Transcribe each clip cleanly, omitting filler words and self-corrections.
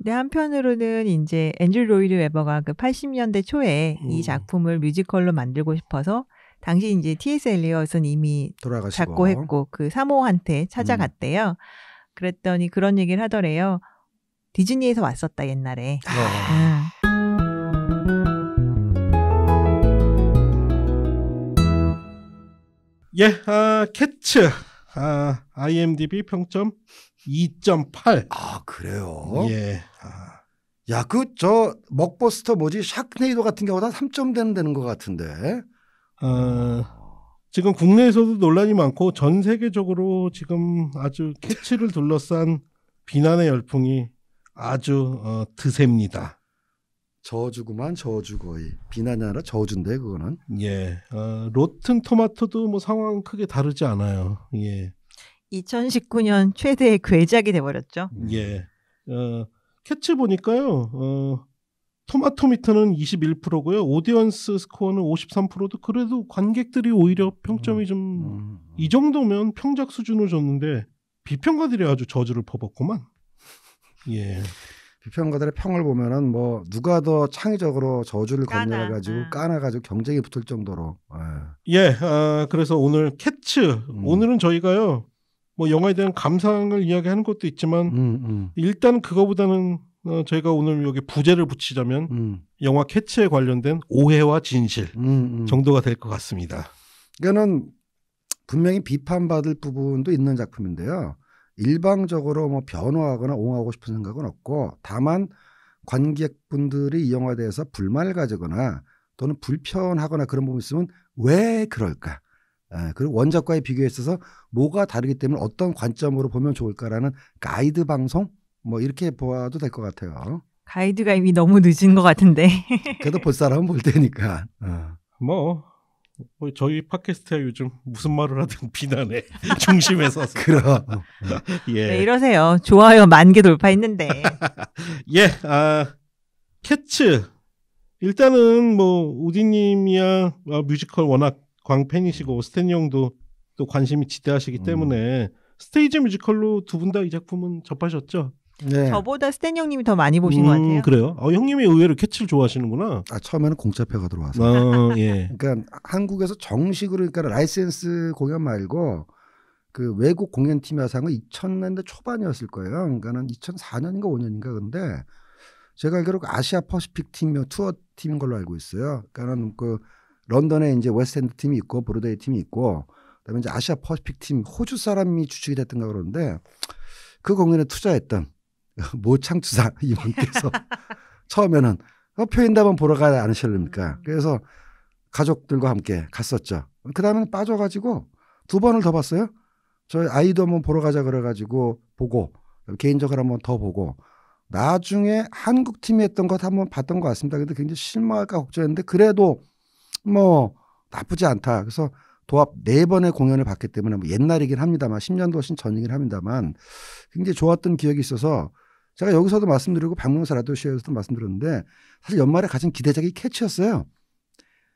근데 한편으로는 이제 앤드류 로이드 웨버가 그 80년대 초에 이 작품을 뮤지컬로 만들고 싶어서 당시 이제 T.S. 엘리엇은 이미 돌아가시고 작고했고 그 사모한테 찾아갔대요. 그랬더니 그런 얘기를 하더래요. 디즈니에서 왔었다 옛날에. 예, 캐츠. IMDb 평점 2.8. 아, 그래요? 예. 야, 저 먹버스터 뭐지? 샤크네이도 같은 경우도 3점 되는 것 같은데. 지금 국내에서도 논란이 많고 전 세계적으로 지금 아주 캐치를 둘러싼 비난의 열풍이 아주 드셉니다. 저주구만, 저주 거의. 비난이 아니라 저주인데 그거는. 예, 로튼 토마토도 뭐 상황 크게 다르지 않아요. 예. 2019년 최대의 괴작이 돼버렸죠. 예. 캐치 보니까요. 토마토미터는 21%고요. 오디언스 스코어는 53%도 그래도 관객들이 오히려 평점이 좀 이 정도면 평작 수준으로 줬는데 비평가들이 아주 저주를 퍼붓구만. 예. 비평가들의 평을 보면은 뭐 누가 더 창의적으로 저주를 건네가지고 까나가지고 경쟁이 붙을 정도로. 예. 그래서 오늘 캐츠 오늘은 저희가요 뭐 영화에 대한 감상을 이야기하는 것도 있지만 일단 그거보다는 저희가 오늘 여기 부제를 붙이자면 영화 캐치에 관련된 오해와 진실 정도가 될 것 같습니다. 이거는 분명히 비판받을 부분도 있는 작품인데요. 일방적으로 뭐 변호하거나 옹호하고 싶은 생각은 없고 다만 관객분들이 이 영화에 대해서 불만을 가지거나 또는 불편하거나 그런 부분이 있으면 왜 그럴까? 그리고 원작과의 비교에 있어서 뭐가 다르기 때문에 어떤 관점으로 보면 좋을까라는 가이드 방송 뭐 이렇게 보아도 될 것 같아요. 가이드가 이미 너무 늦은 것 같은데. 그래도 볼 사람은 볼 테니까. 뭐 저희 팟캐스트야 요즘 무슨 말을 하든 비난의 중심에 서서. 그럼. 예. 네, 이러세요. 좋아요 10,000개 돌파했는데. 예, 캐츠. 일단은 뭐 우디님이야 뮤지컬 워낙 광팬이시고 스탠리 형도 또 관심이 지대하시기 때문에 스테이지 뮤지컬로 두 분 다 이 작품은 접하셨죠? 네. 저보다 스탠 형님이 더 많이 보신 것 같아요. 그래요? 형님이 의외로 캐치를 좋아하시는구나. 처음에는 공짜표가 들어와서. 예. 그러니까 한국에서 정식으로 그러니까 라이센스 공연 말고 그 외국 공연팀이 와서 한 건 2000년대 초반이었을 거예요. 그러니까는 2004년인가 5년인가 근데 제가 알기로 아시아 퍼시픽 팀 투어 팀인 걸로 알고 있어요. 그러니까는 그 런던에 이제 웨스트엔드 팀이 있고 브로드웨이 팀이 있고 그다음에 이제 아시아 퍼시픽 팀 호주 사람이 주축이 됐던가 그러는데 그 공연에 투자했던 모창투사 이분께서 처음에는 표현담은 보러 가야 않으실랍니까? 그래서 가족들과 함께 갔었죠. 그 다음에는 빠져가지고 2번을 더 봤어요. 저희 아이도 한번 보러 가자 그래가지고 보고 개인적으로 한번 더 보고 나중에 한국 팀이 했던 것 한번 봤던 것 같습니다. 근데 굉장히 실망할까 걱정했는데 그래도 뭐 나쁘지 않다. 그래서 도합 4번의 공연을 봤기 때문에 뭐 옛날이긴 합니다만 10년도 훨씬 전이긴 합니다만 굉장히 좋았던 기억이 있어서 제가 여기서도 말씀드리고 박명수 라디오쇼에서도 말씀드렸는데 사실 연말에 가장 기대작이 캐치였어요.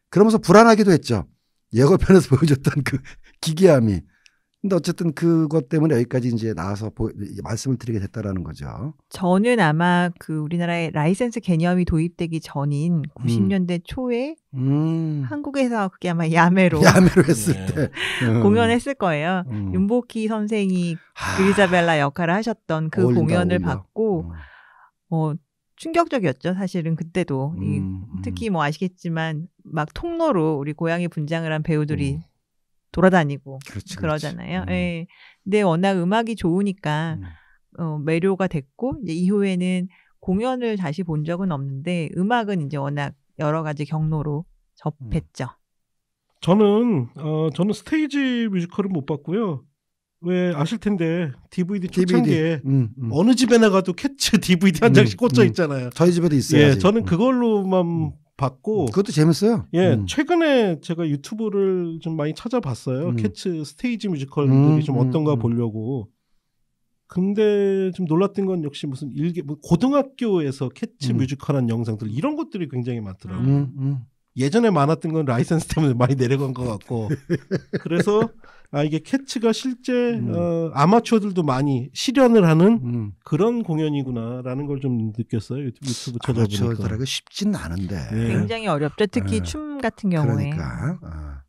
그러면서 불안하기도 했죠. 예고편에서 보여줬던 그 기괴함이. 근데 어쨌든 그것 때문에 여기까지 이제 나와서 말씀을 드리게 됐다라는 거죠. 저는 아마 그 우리나라의 라이센스 개념이 도입되기 전인 90년대 초에 한국에서 그게 아마 야매로 했을 때 공연했을 거예요. 윤복희 선생이 그리자벨라 역할을 하셨던 그 공연을 봤고 충격적이었죠. 사실은 그때도 특히 뭐 아시겠지만 막 통로로 우리 고향에 분장을 한 배우들이 돌아다니고 그러잖아요. 예. 근데 워낙 음악이 좋으니까 매료가 됐고 이제 이후에는 공연을 다시 본 적은 없는데 음악은 이제 워낙 여러 가지 경로로 접했죠. 저는 스테이지 뮤지컬은 못 봤고요. 왜 아실 텐데 DVD 초창기에 어느 집에 나가도 캐치 DVD 한 장씩 꽂혀 있잖아요. 저희 집에도 있어요. 예, 저는 그걸로만 봤고 그것도 재밌어요. 예, 최근에 제가 유튜브를 좀 많이 찾아봤어요. 캐치 스테이지 뮤지컬들이 좀 어떤가 보려고. 근데 좀 놀랐던 건 역시 무슨 고등학교에서 캐치 뮤지컬한 영상들 이런 것들이 굉장히 많더라고요. 예전에 많았던 건 라이센스 때문에 많이 내려간 것 같고 그래서 이게 캐츠가 실제 아마추어들도 많이 실현을 하는 그런 공연이구나라는 걸 좀 느꼈어요. 유튜브 찾아보니까. 아마추어들에게 쉽진 않은데. 굉장히 어렵죠. 특히 춤 같은 경우에. 그러니까.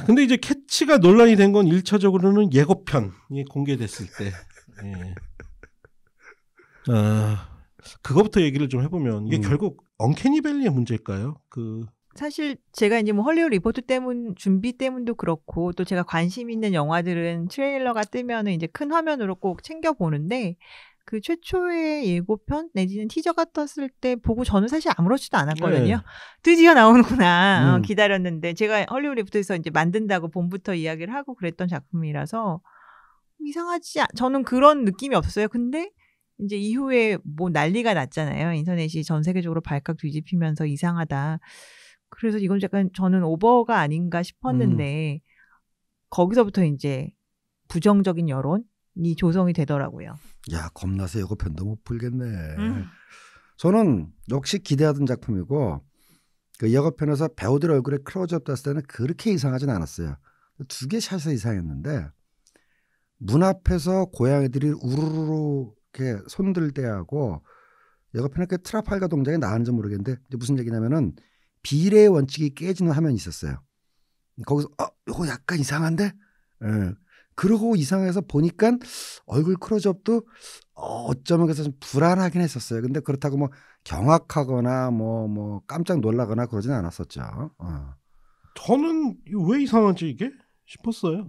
근데 이제 캐치가 논란이 된 건 1차적으로는 예고편이 공개됐을 때. 예. 그거부터 얘기를 좀 해보면 이게 결국 언캐니밸리의 문제일까요? 사실 제가 이제 뭐 헐리우드 리포트 준비 때문도 그렇고 또 제가 관심 있는 영화들은 트레일러가 뜨면은 이제 큰 화면으로 꼭 챙겨 보는데 그 최초의 예고편 내지는 티저가 떴을 때 보고 저는 사실 아무렇지도 않았거든요. 네. 드디어 나오는구나 기다렸는데 제가 헐리우드 리포트에서 이제 만든다고 봄부터 이야기를 하고 그랬던 작품이라서 저는 그런 느낌이 없어요. 근데 이제 이후에 뭐 난리가 났잖아요. 인터넷이 전 세계적으로 발칵 뒤집히면서 이상하다. 그래서 이건 약간 저는 오버가 아닌가 싶었는데 거기서부터 이제 부정적인 여론이 조성이 되더라고요. 야, 겁나서 예고편도 못 풀겠네. 저는 역시 기대하던 작품이고 그 예고편에서 배우들 얼굴에 클로즈업 땄을 때는 그렇게 이상하진 않았어요. 2개 샷이 이상했는데 문 앞에서 고양이들이 우르르 이렇게 손들 때하고 예고편에 그 트라팔가 동작이 나은지 모르겠는데 이제 무슨 얘기냐면은 비례의 원칙이 깨지는 화면이 있었어요. 거기서 이거 약간 이상한데? 예. 그러고 이상해서 보니까 얼굴 클로즈업도 어쩌면 그래서 좀 불안하긴 했었어요. 근데 그렇다고 뭐 경악하거나 뭐 깜짝 놀라거나 그러진 않았었죠. 저는 왜 이상하지 이게 싶었어요.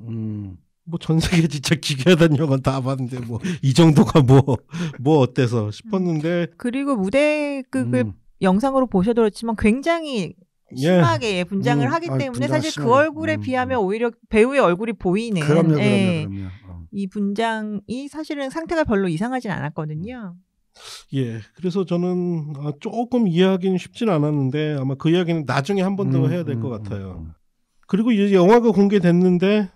뭐 전 세계 진짜 기괴하다는 영화 다 봤는데 뭐 이 정도가 뭐 어때서 싶었는데 그리고 무대극을 영상으로 보셔도 그렇지만 굉장히 심하게 분장을 하기 때문에 사실 심하게. 그 얼굴에 비하면 오히려 배우의 얼굴이 보이는 그럼요. 이 분장이 사실은 상태가 별로 이상하진 않았거든요. 예, 그래서 저는 조금 이해하기는 쉽진 않았는데 아마 그 이야기는 나중에 한 번 더 해야 될 것 같아요. 그리고 이제 영화가 공개됐는데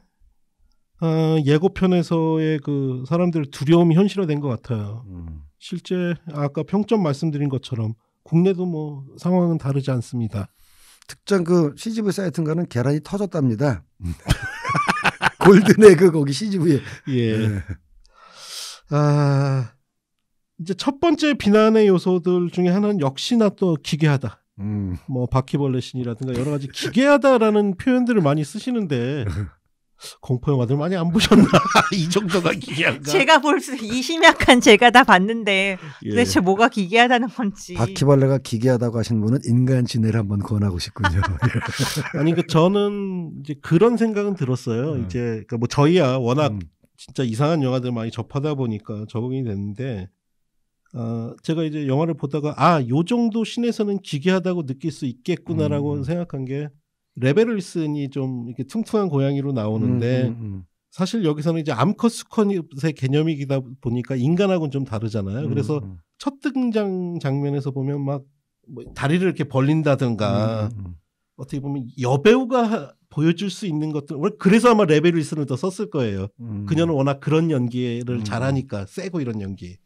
예고편에서의 그 사람들 두려움이 현실화된 것 같아요. 실제 아까 평점 말씀드린 것처럼 국내도 뭐 상황은 다르지 않습니다. 특정 그 CGV 사이트인가는 계란이 터졌답니다. 골든에그 거기 CGV에. 예. 네. 이제 첫 번째 비난의 요소들 중에 하나는 역시나 또 기괴하다. 뭐 바퀴벌레 신이라든가 여러 가지 기괴하다라는 표현들을 많이 쓰시는데 공포 영화들 많이 안 보셨나? 이 정도가 기괴한가? 제가 볼 수 이 심약한 제가 다 봤는데 도대체 뭐가 기괴하다는 건지. 바퀴벌레가 기괴하다고 하신 분은 인간 진해를 한번 권하고 싶군요. 아니 저는 이제 그런 생각은 들었어요. 이제 그러니까 뭐 저희야 워낙 진짜 이상한 영화들 많이 접하다 보니까 적응이 됐는데 제가 이제 영화를 보다가 요 정도 신에서는 기괴하다고 느낄 수 있겠구나라고 생각한 게 레벨 윌슨이 좀 이렇게 퉁퉁한 고양이로 나오는데 사실 여기서는 이제 암컷 수컷의 개념이다 보니까 인간하고는 좀 다르잖아요. 그래서 첫 등장 장면에서 보면 막 뭐 다리를 이렇게 벌린다든가 어떻게 보면 여배우가 보여줄 수 있는 것들 그래서 아마 레벨 윌슨을 더 썼을 거예요. 그녀는 워낙 그런 연기를 잘하니까 세고 이런 연기.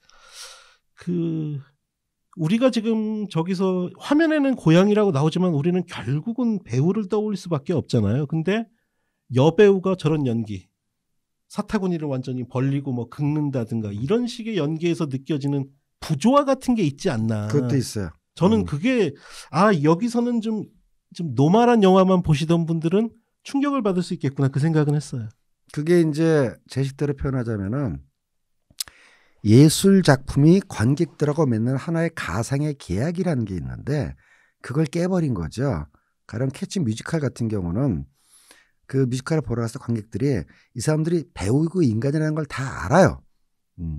우리가 지금 저기서 화면에는 고양이라고 나오지만 우리는 결국은 배우를 떠올릴 수밖에 없잖아요. 근데 여배우가 저런 연기, 사타구니를 완전히 벌리고 뭐 긁는다든가 이런 식의 연기에서 느껴지는 부조화 같은 게 있지 않나. 그것도 있어요. 저는 그게 여기서는 좀 노멀한 영화만 보시던 분들은 충격을 받을 수 있겠구나 그 생각은 했어요. 그게 이제 제 식대로 표현하자면은 예술 작품이 관객들하고 맺는 하나의 가상의 계약이라는 게 있는데 그걸 깨버린 거죠. 가령 캐치 뮤지컬 같은 경우는 그 뮤지컬을 보러 갔을 때 관객들이 이 사람들이 배우고 인간이라는 걸 다 알아요.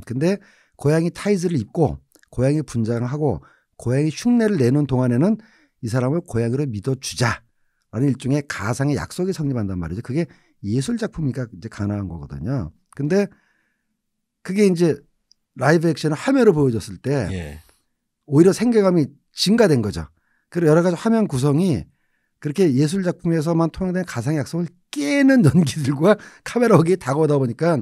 근데 고양이 타이즈를 입고 고양이 분장을 하고 고양이 흉내를 내는 동안에는 이 사람을 고양이로 믿어주자라는 일종의 가상의 약속이 성립한단 말이죠. 그게 예술 작품이니까 이제 가능한 거거든요. 근데 그게 이제 라이브 액션을 화면으로 보여줬을 때 오히려 생계감이 증가된 거죠. 그리고 여러 가지 화면 구성이 그렇게 예술 작품에서만 통용된 가상의 약속을 깨는 연기들과 카메라 거기에 다가오다 보니까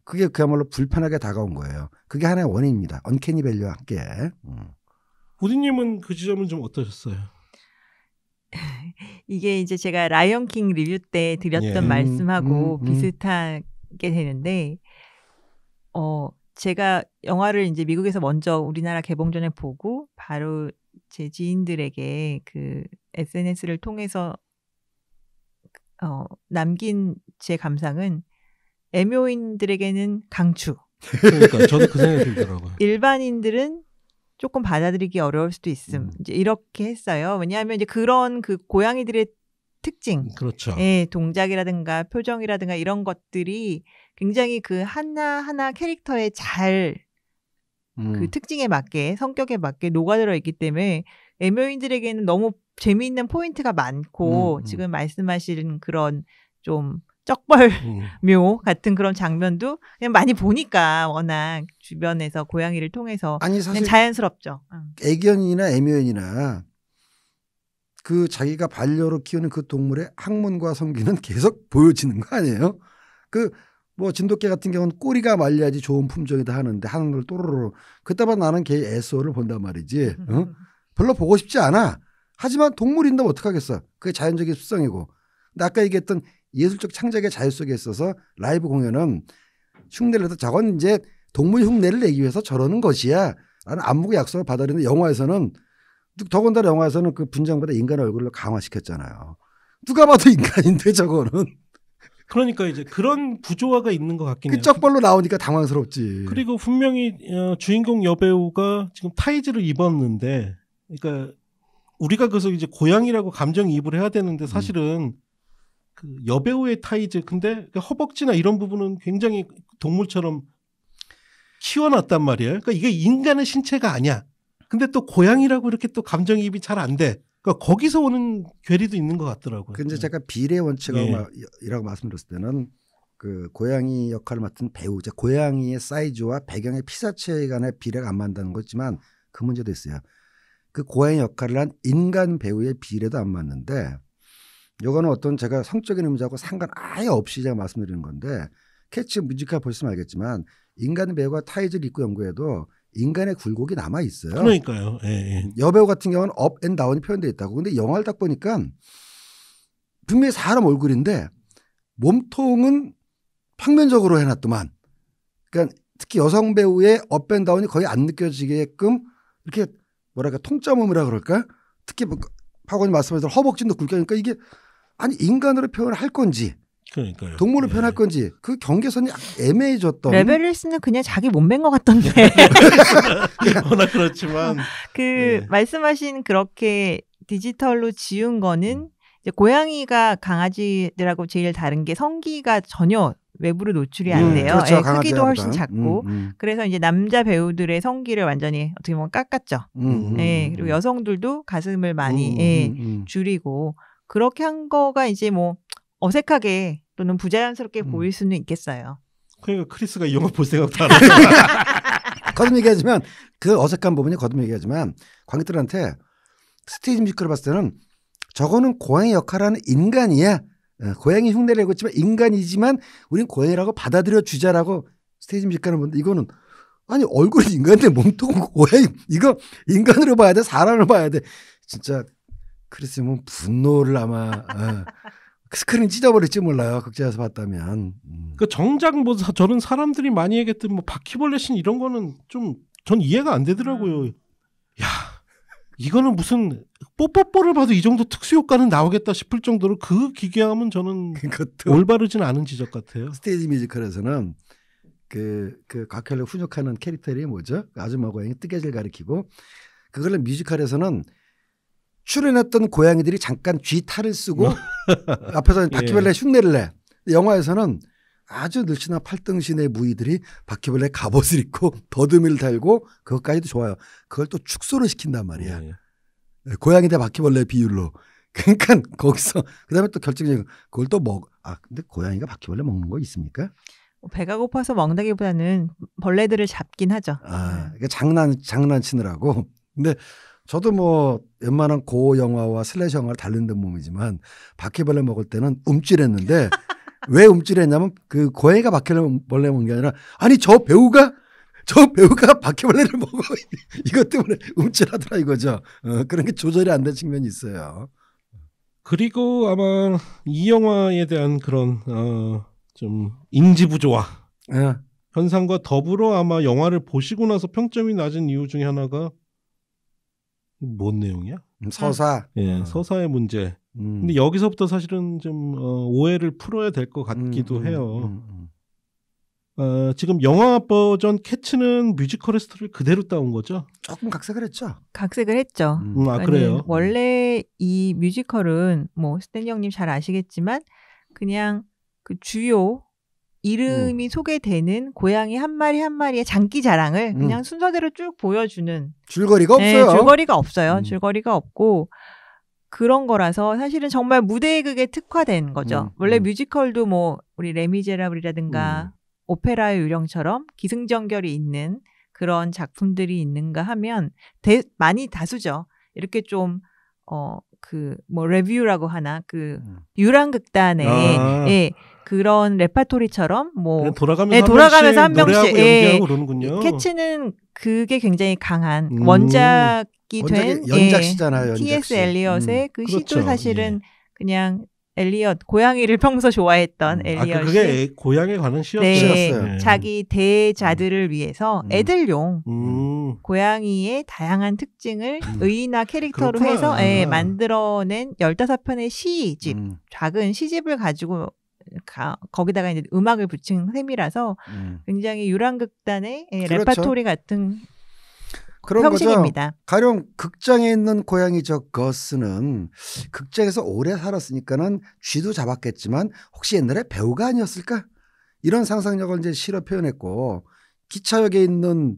그게 그야말로 불편하게 다가온 거예요. 그게 하나의 원인입니다. 언캐니 밸류와 함께. 우디님은 그 지점은 좀 어떠셨어요? 이게 이제 제가 라이언킹 리뷰 때 드렸던 말씀하고 비슷하게 되는데, 제가 영화를 이제 미국에서 먼저 우리나라 개봉 전에 보고 바로 제 지인들에게 그 SNS를 통해서 남긴 제 감상은 애묘인들에게는 강추. 그러니까 저도 그 생각이 들더라고요. 일반인들은 조금 받아들이기 어려울 수도 있음. 이제 이렇게 했어요. 왜냐하면 이제 그런 그 고양이들의 특징, 그렇죠. 예, 동작이라든가 표정이라든가 이런 것들이 굉장히 그 하나하나 캐릭터에 잘 그 특징에 맞게, 성격에 맞게 녹아들어 있기 때문에 애묘인들에게는 너무 재미있는 포인트가 많고 지금 말씀하신 그런 좀 쩍벌묘 같은 그런 장면도 그냥 많이 보니까 워낙 주변에서 고양이를 통해서 아니 사실 그냥 자연스럽죠. 애견이나 애묘인이나 그 자기가 반려로 키우는 그 동물의 학문과 성기는 계속 보여지는 거 아니에요? 그 뭐 진돗개 같은 경우는 꼬리가 말려야지 좋은 품종이다 하는데 하는 걸 또로로 그때만 나는 걔 SO를 본단 말이지. 별로 보고 싶지 않아. 하지만 동물인데 어떡하겠어. 그게 자연적인 습성이고. 근데 아까 얘기했던 예술적 창작의 자유 속에 있어서 라이브 공연은 흉내를 내서 저건 이제 동물 흉내를 내기 위해서 저러는 것이야 라는 안목의 약속을 받아들이는데 영화에서는 더군다나 영화에서는 그 분장보다 인간의 얼굴을 강화시켰잖아요. 누가 봐도 인간인데 저거는. 그러니까 이제 그런 부조화가 있는 것 같긴 해요. 그 쩍벌로 나오니까 당황스럽지. 그리고 분명히 주인공 여배우가 지금 타이즈를 입었는데, 그러니까 우리가 그래서 이제 고양이라고 감정이입을 해야 되는데 사실은 그 여배우의 타이즈, 근데 허벅지나 이런 부분은 굉장히 동물처럼 키워놨단 말이에요. 그러니까 이게 인간의 신체가 아니야. 근데 또 고양이라고 이렇게 또 감정이입이 잘 안 돼. 그러니까 거기서 오는 괴리도 있는 것 같더라고요. 근데 제가 비례 원칙이라고 말씀드렸을 때는 그 고양이 역할을 맡은 배우, 고양이의 사이즈와 배경의 피사체 간의 비례가 안 맞는다는 거지만 그 문제도 있어요. 그 고양이 역할을 한 인간 배우의 비례도 안 맞는데, 이거는 어떤 제가 성적인 의미하고 상관 아예 없이 제가 말씀드리는 건데, 캐치 뮤지컬 보시면 알겠지만 인간 배우가 타이즈를 입고 연구해도 인간의 굴곡이 남아 있어요. 그러니까요. 예. 여배우 같은 경우는 업 앤 다운이 표현되어 있다고. 근데 영화를 딱 보니까 분명히 사람 얼굴인데 몸통은 평면적으로 해놨더만. 그러니까 특히 여성 배우의 업 앤 다운이 거의 안 느껴지게끔 이렇게 뭐랄까 통짜몸이라 그럴까? 특히 박원님 말씀하신 허벅지도 굵으니까 이게 아니 인간으로 표현을 할 건지 그러니까요. 동물을 표현할 건지 그 경계선이 애매해졌던. 레벨리스는 그냥 자기 몸매인 것 같던데. 워낙 그렇지만 그 말씀하신 그렇게 디지털로 지운 거는 이제 고양이가 강아지들하고 제일 다른 게 성기가 전혀 외부로 노출이 안 돼요. 그렇죠. 크기도 훨씬 작고. 그래서 이제 남자 배우들의 성기를 완전히 어떻게 보면 깎았죠. 그리고 여성들도 가슴을 많이 줄이고 그렇게 한 거가 이제 뭐 어색하게 또는 부자연스럽게 보일 수는 있겠어요. 그러니까 크리스가 이 영화 볼 생각도 안 하고. 거듭 얘기하지만 그 어색한 부분이 거듭 얘기하지만 관객들한테 스테이지 뮤지컬을 봤을 때는 저거는 고양이 역할을 하는 인간이야. 고양이 흉내를 내고 있지만 인간이지만 우린 고양이라고 받아들여 주자라고 스테이지 뮤지컬을 보는데 이거는 아니 얼굴이 인간인데 몸통은 고양이 이거 인간으로 봐야 돼 사람을 봐야 돼. 진짜 크리스면 분노를 아마 스크린 찢어버릴지 몰라요. 극장에서 봤다면. 그 정작 뭐 저는 사람들이 많이 얘기했던 뭐 바퀴벌레신 이런 거는 좀 전 이해가 안 되더라고요. 야 이거는 무슨 뽀뽀뽀를 봐도 이 정도 특수 효과는 나오겠다 싶을 정도로 그 기괴함은 저는 올바르지는 않은 지적 같아요. 스테이지 뮤지컬에서는 그 곽혈을 훈육하는 캐릭터이 뭐죠? 아줌마 고양이 뜨개질 가리키고 그걸 뮤지컬에서는 출연했던 고양이들이 잠깐 쥐탈을 쓰고 앞에서 바퀴벌레 흉내를 내. 영화에서는 아주 늘씬한 팔등신의 무의들이 바퀴벌레 갑옷을 입고 더듬이를 달고 그것까지도 좋아요. 그걸 또 축소를 시킨단 말이야. 고양이 대 바퀴벌레 비율로. 그러니까 거기서 그다음에 또 결정적인 그걸 또 근데 고양이가 바퀴벌레 먹는 거 있습니까? 배가 고파서 먹는다기보다는 벌레들을 잡긴 하죠. 그러니까 장난치느라고. 근데 저도 뭐 웬만한 고 영화와 슬래시 영화를 다루는 몸이지만 바퀴벌레 먹을 때는 움찔했는데 왜 움찔했냐면 그 고양이가 바퀴벌레 먹는 게 아니라 아니 저 배우가 바퀴벌레를 먹어 이것 때문에 움찔하더라 이거죠. 그런 게 조절이 안 된 측면이 있어요. 그리고 아마 이 영화에 대한 그런 좀 인지 부조화 현상과 더불어 아마 영화를 보시고 나서 평점이 낮은 이유 중에 하나가 뭔 내용이야? 서사. 예, 서사의 문제. 근데 여기서부터 사실은 좀 오해를 풀어야 될 것 같기도 해요. 지금 영화 버전 캐츠는 뮤지컬의 스토리를 그대로 따온 거죠? 조금 각색을 했죠. 각색을 했죠. 그래요? 원래 이 뮤지컬은 뭐 스탠리 형님 잘 아시겠지만 그냥 그 주요 이름이 소개되는 고양이 한 마리 한 마리의 장기 자랑을 그냥 순서대로 쭉 보여주는 줄거리가 없어요. 줄거리가 없어요. 줄거리가 없고 그런 거라서 사실은 정말 무대극에 특화된 거죠. 원래 뮤지컬도 뭐 우리 레미제라블이라든가 오페라의 유령처럼 기승전결이 있는 그런 작품들이 있는가 하면 많이 다수죠. 이렇게 좀 그 뭐 레뷰라고 하나 그 유랑극단의 그런 레파토리처럼 뭐 돌아가면서 한 명씩 연기하고 그러는군요. 캐츠는 그게 굉장히 강한 원작이 된 연작시잖아요. T.S. 엘리엇의 그 그렇죠. 시도 사실은 그냥 엘리엇 고양이를 평소 좋아했던 엘리엇이 그게 고양이에 관한 시였어요. 네. 자기 대자들을 위해서 애들용 고양이의 다양한 특징을 의나 캐릭터로 그렇구나. 해서 만들어낸 15편의 시집 작은 시집을 가지고 거기다가 이제 음악을 붙인 셈이라서 굉장히 유랑극단의 그렇죠. 레파토리 같은 그런 형식입니다. 거죠. 가령 극장에 있는 고양이 저 거스는 극장에서 오래 살았으니까는 쥐도 잡았겠지만 혹시 옛날에 배우가 아니었을까? 이런 상상력을 이제 실어 표현했고 기차역에 있는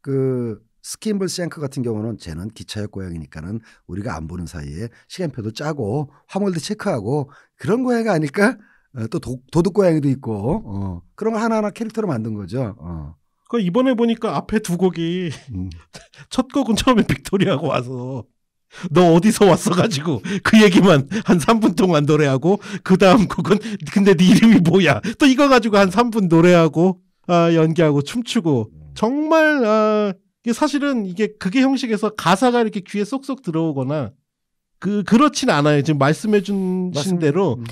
그 스킨블 쉔크 같은 경우는 쟤는 기차역 고양이니까는 우리가 안 보는 사이에 시간표도 짜고 화물도 체크하고 그런 고양이가 아닐까? 또 도둑 고양이도 있고 그런 거 하나하나 캐릭터로 만든 거죠. 그 이번에 보니까 앞에 두 곡이 첫 곡은 처음에 빅토리아가 와서 너 어디서 왔어가지고 그 얘기만 한 3분 동안 노래하고 그 다음 곡은 근데 네 이름이 뭐야 또 이거 가지고 한 3분 노래하고 연기하고 춤추고 정말 사실은 이게 그게 형식에서 가사가 이렇게 귀에 쏙쏙 들어오거나 그렇진 않아요. 지금 말씀해 주신 대로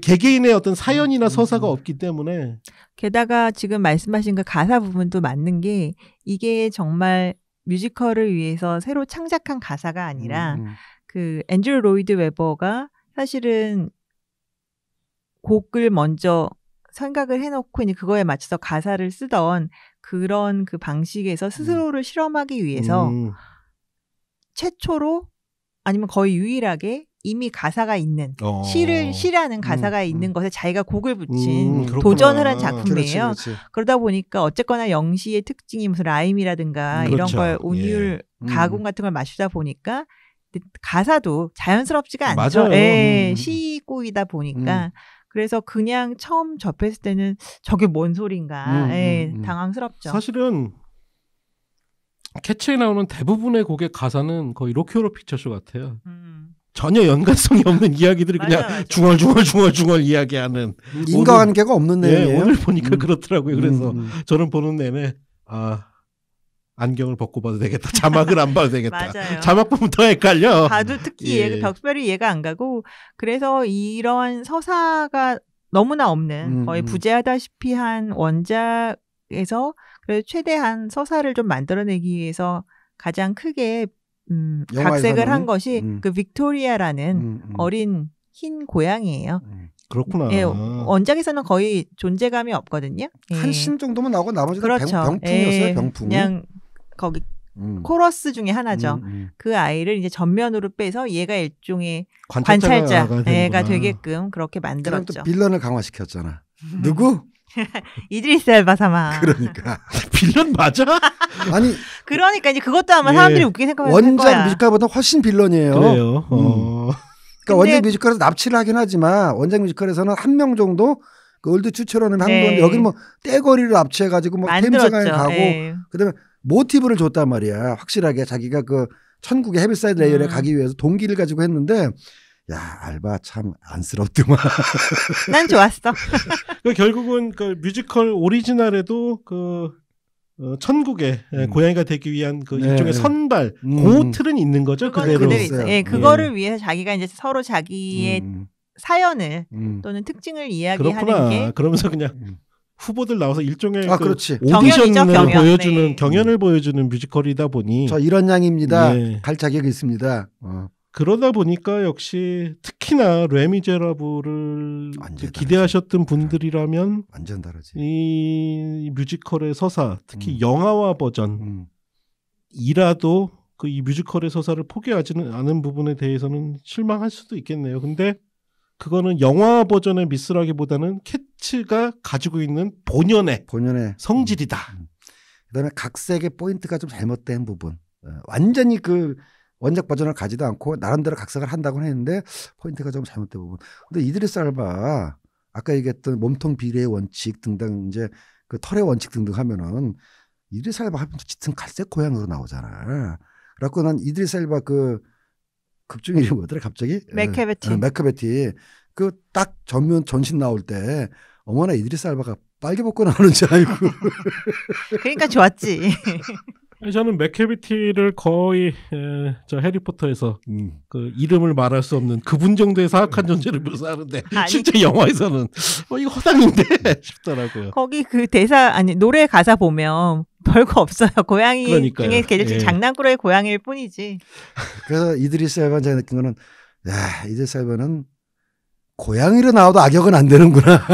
개개인의 어떤 사연이나 서사가 없기 때문에 게다가 지금 말씀하신 그 가사 부분도 맞는 게 이게 정말 뮤지컬을 위해서 새로 창작한 가사가 아니라 그 앤드류 로이드 웨버가 사실은 곡을 먼저 생각을 해놓고 이제 그거에 맞춰서 가사를 쓰던 그런 그 방식에서 스스로를 실험하기 위해서 최초로 아니면 거의 유일하게 이미 가사가 있는 시라는 가사가 있는 것에 자기가 곡을 붙인 도전을 한 작품이에요. 그렇지. 그러다 보니까 어쨌거나 영시의 특징이 무슨 라임이라든가 이런 걸 운율 가공 같은 걸 맞추다 보니까 가사도 자연스럽지가 않죠. 시꼬이다 보니까 그래서 그냥 처음 접했을 때는 저게 뭔 소린가 당황스럽죠. 사실은 캐치에 나오는 대부분의 곡의 가사는 거의 로키오로 피처쇼 같아요. 전혀 연관성이 없는 이야기들이 그냥 중얼중얼 이야기하는 인과관계가 없는 내용이에요. 오늘 보니까 그렇더라고요. 그래서 저는 보는 내내 안경을 벗고 봐도 되겠다. 자막을 안 봐도 되겠다. 맞아요. 자막 보면 더 헷갈려. 봐도 특히 벽별이 이해가 안 가고 그래서 이런 서사가 너무나 없는 거의 부재하다시피 한 원작에서 그래서 최대한 서사를 좀 만들어내기 위해서 가장 크게 각색을 한 것이 그 빅토리아라는 어린 흰 고양이에요. 그렇구나. 원작에서는 거의 존재감이 없거든요. 한 신 정도만 나오고 나머지는 그렇죠. 병풍이었어요. 병풍. 그냥 거기 코러스 중에 하나죠. 그 아이를 이제 전면으로 빼서 얘가 일종의 관찰자가 되게끔 그렇게 만들었죠. 그럼 또 빌런을 강화시켰잖아. 누구? 이드리스 엘바 사마. 그러니까 빌런 맞아? 아니 그러니까 이제 그것도 아마 사람들이 웃기게 생각할 거야. 원작 뮤지컬보다 훨씬 빌런이에요. 그래요. 그러니까 원작 뮤지컬에서 납치를 하긴 하지만 원작 뮤지컬에서는 한 명 정도 그 올드 추처럼은 한 건데 여기는 뭐 떼거리를 납치해가지고 뭐 템스강에 가고 그다음에 모티브를 줬단 말이야. 확실하게 자기가 그 천국의 헤비사이드 레이어에 가기 위해서 동기를 가지고 했는데. 야, 알바 참 안쓰럽더만. 난 좋았어. 결국은 그 뮤지컬 오리지널에도 천국의 고양이가 되기 위한 그 일종의 선발, 그 틀은 있는 거죠. 그대로 있어요. 예, 그거를 위해서 자기가 이제 서로 자기의 사연을 또는 특징을 이야기하는 게 그러면서 그냥 후보들 나와서 일종의 그렇지. 오디션을 보여주는 경연을 보여주는 뮤지컬이다 보니 저 이런 양입니다. 갈 자격이 있습니다. 그러다 보니까 역시 특히나 레미제라블을 기대하셨던 분들이라면 완전 다르지. 이 뮤지컬의 서사, 특히 영화화 버전이라도 그 이 뮤지컬의 서사를 포기하지는 않은 부분에 대해서는 실망할 수도 있겠네요. 근데 그거는 영화 버전의 미스라기보다는 캐츠가 가지고 있는 본연의 성질이다. 그다음에 각색의 포인트가 좀 잘못된 부분. 완전히 그 원작 버전을 가지도 않고 나름대로 각색을 한다고는 했는데 포인트가 좀 잘못된 부분. 근데 이드리스 엘바 아까 얘기했던 몸통 비례의 원칙 등등 이제 그 털의 원칙 등등 하면은 이드리스 엘바 하면 짙은 갈색 고양이로 나오잖아. 그래갖고 난 이드리스 엘바 그 극중 이름이 뭐더라 갑자기? 맥카베티. 그 딱 전면 전신 나올 때 어머나 이드리스 엘바가 빨개 벗고 나오는 줄 알고. 그러니까 좋았지. 저는 맥캐비티를 거의 저 해리포터에서 그 이름을 말할 수 없는 그분 정도의 사악한 존재를 묘사하는데 실제 영화에서는 이거 허당인데 싶더라고요. 거기 그 대사 노래 가사 보면 별거 없어요. 고양이 중에 걔들 장난꾸러기 고양이일 뿐이지. 그래서 이드리스 엘바 제가 느낀 거는 이드리스 엘바는 고양이로 나와도 악역은 안 되는구나.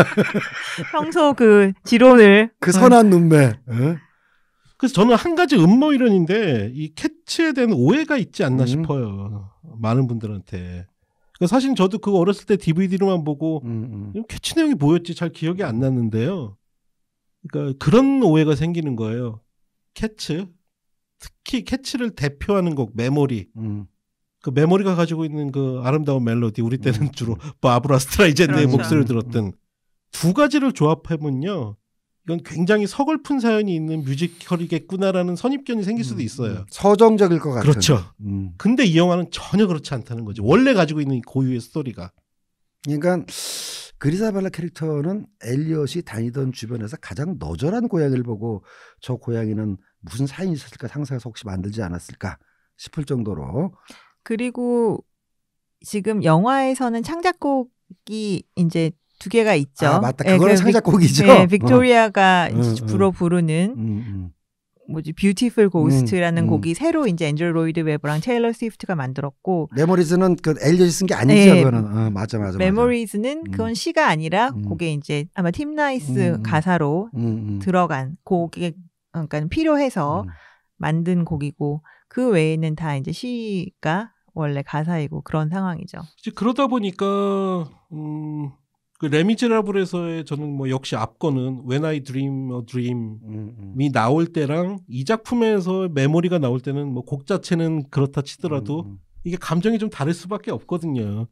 평소 그 지론을 그 선한 눈매. 그래서 저는 한 가지 음모 이론인데 이 캐츠에 대한 오해가 있지 않나 싶어요. 많은 분들한테. 사실 저도 그거 어렸을 때 DVD로만 보고 캐치 내용이 뭐였지 잘 기억이 안 났는데요. 그러니까 그런 오해가 생기는 거예요. 캐츠, 특히 캐츠를 대표하는 곡 메모리. 그 메모리가 가지고 있는 그 아름다운 멜로디, 우리 때는 주로 바브라 스트라이젠드의 목소리를 들었던 두 가지를 조합해보면요. 이건 굉장히 서글픈 사연이 있는 뮤지컬이겠구나라는 선입견이 생길 수도 있어요. 서정적일 것 같은. 그렇죠. 근데 이 영화는 전혀 그렇지 않다는 거죠. 원래 가지고 있는 고유의 스토리가. 그러니까 그리자벨라 캐릭터는 엘리엇이 다니던 주변에서 가장 너절한 고양이를 보고 저 고양이는 무슨 사연이 있었을까 상상해서 혹시 만들지 않았을까 싶을 정도로. 그리고 지금 영화에서는 창작곡이 이제 두 개가 있죠. 맞다. 그거는 창작곡이죠. 네, 빅토리아가 주로 부르는 뭐지 뷰티풀 고스트라는 곡이 새로 이제 앤드류 로이드 웨버랑 테일러 스위프트가 만들었고 메모리즈는 그 엘리엇이 쓴 게 아니죠. 그거는 맞아. 메모리즈는 그건 시가 아니라 그게 이제 아마 팀 나이스 가사로 들어간 곡이 그러니까 필요해서 만든 곡이고 그 외에는 다 이제 시가 원래 가사이고 그런 상황이죠. 그러다 보니까 그 레미제라블에서의 저는 뭐 역시 앞거는 When I Dream a Dream이 나올 때랑 이 작품에서 메모리가 나올 때는 뭐 곡 자체는 그렇다 치더라도 이게 감정이 좀 다를 수밖에 없거든요.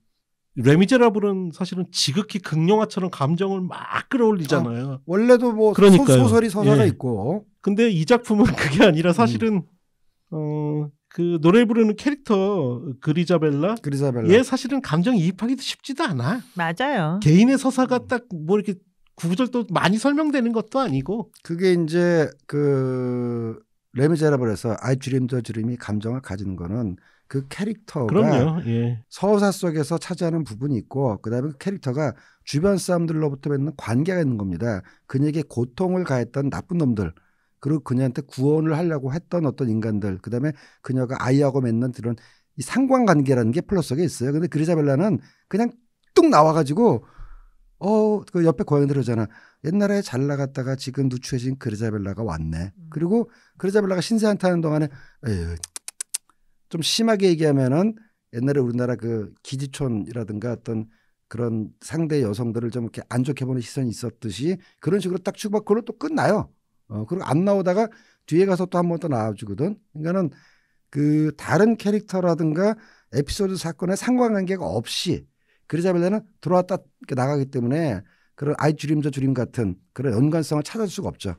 레미제라블은 사실은 지극히 극영화처럼 감정을 막 끌어올리잖아요. 원래도 뭐 소설이 서사가 있고. 근데 이 작품은 그게 아니라 사실은 그 노래 부르는 캐릭터 그리자벨라 얘 사실은 감정이입하기도 쉽지도 않아. 맞아요. 개인의 서사가 딱 뭐 이렇게 구절도 많이 설명되는 것도 아니고. 그게 이제 그 레미제라블에서 I Dreamed a Dream이 감정을 가지는 거는 그 캐릭터가 서사 속에서 차지하는 부분이 있고 그다음에 그 캐릭터가 주변 사람들로부터 맺는 관계가 있는 겁니다. 그녀에게 고통을 가했던 나쁜 놈들 그리고 그녀한테 구원을 하려고 했던 어떤 인간들 그다음에 그녀가 아이하고 맺는 그런 이 상관관계라는 게 플러스 속에 있어요. 근데 그리자벨라는 그냥 뚝 나와가지고 그 옆에 고양이들 그러잖아. 옛날에 잘 나갔다가 지금 누추해진 그리자벨라가 왔네. 그리고 그리자벨라가 신세한테 하는 동안에 좀 심하게 얘기하면은 옛날에 우리나라 그 기지촌이라든가 어떤 그런 상대 여성들을 좀 이렇게 안 좋게 보는 시선이 있었듯이 그런 식으로 딱 추구하고 그걸로 또 끝나요. 그리고 안 나오다가 뒤에 가서 또 한 번 더 나와주거든. 그러니까는 그 다른 캐릭터라든가 에피소드 사건에 상관관계가 없이 그리자벨라는 들어왔다 나가기 때문에 그런 아이 주림저 주림 같은 그런 연관성을 찾을 수가 없죠.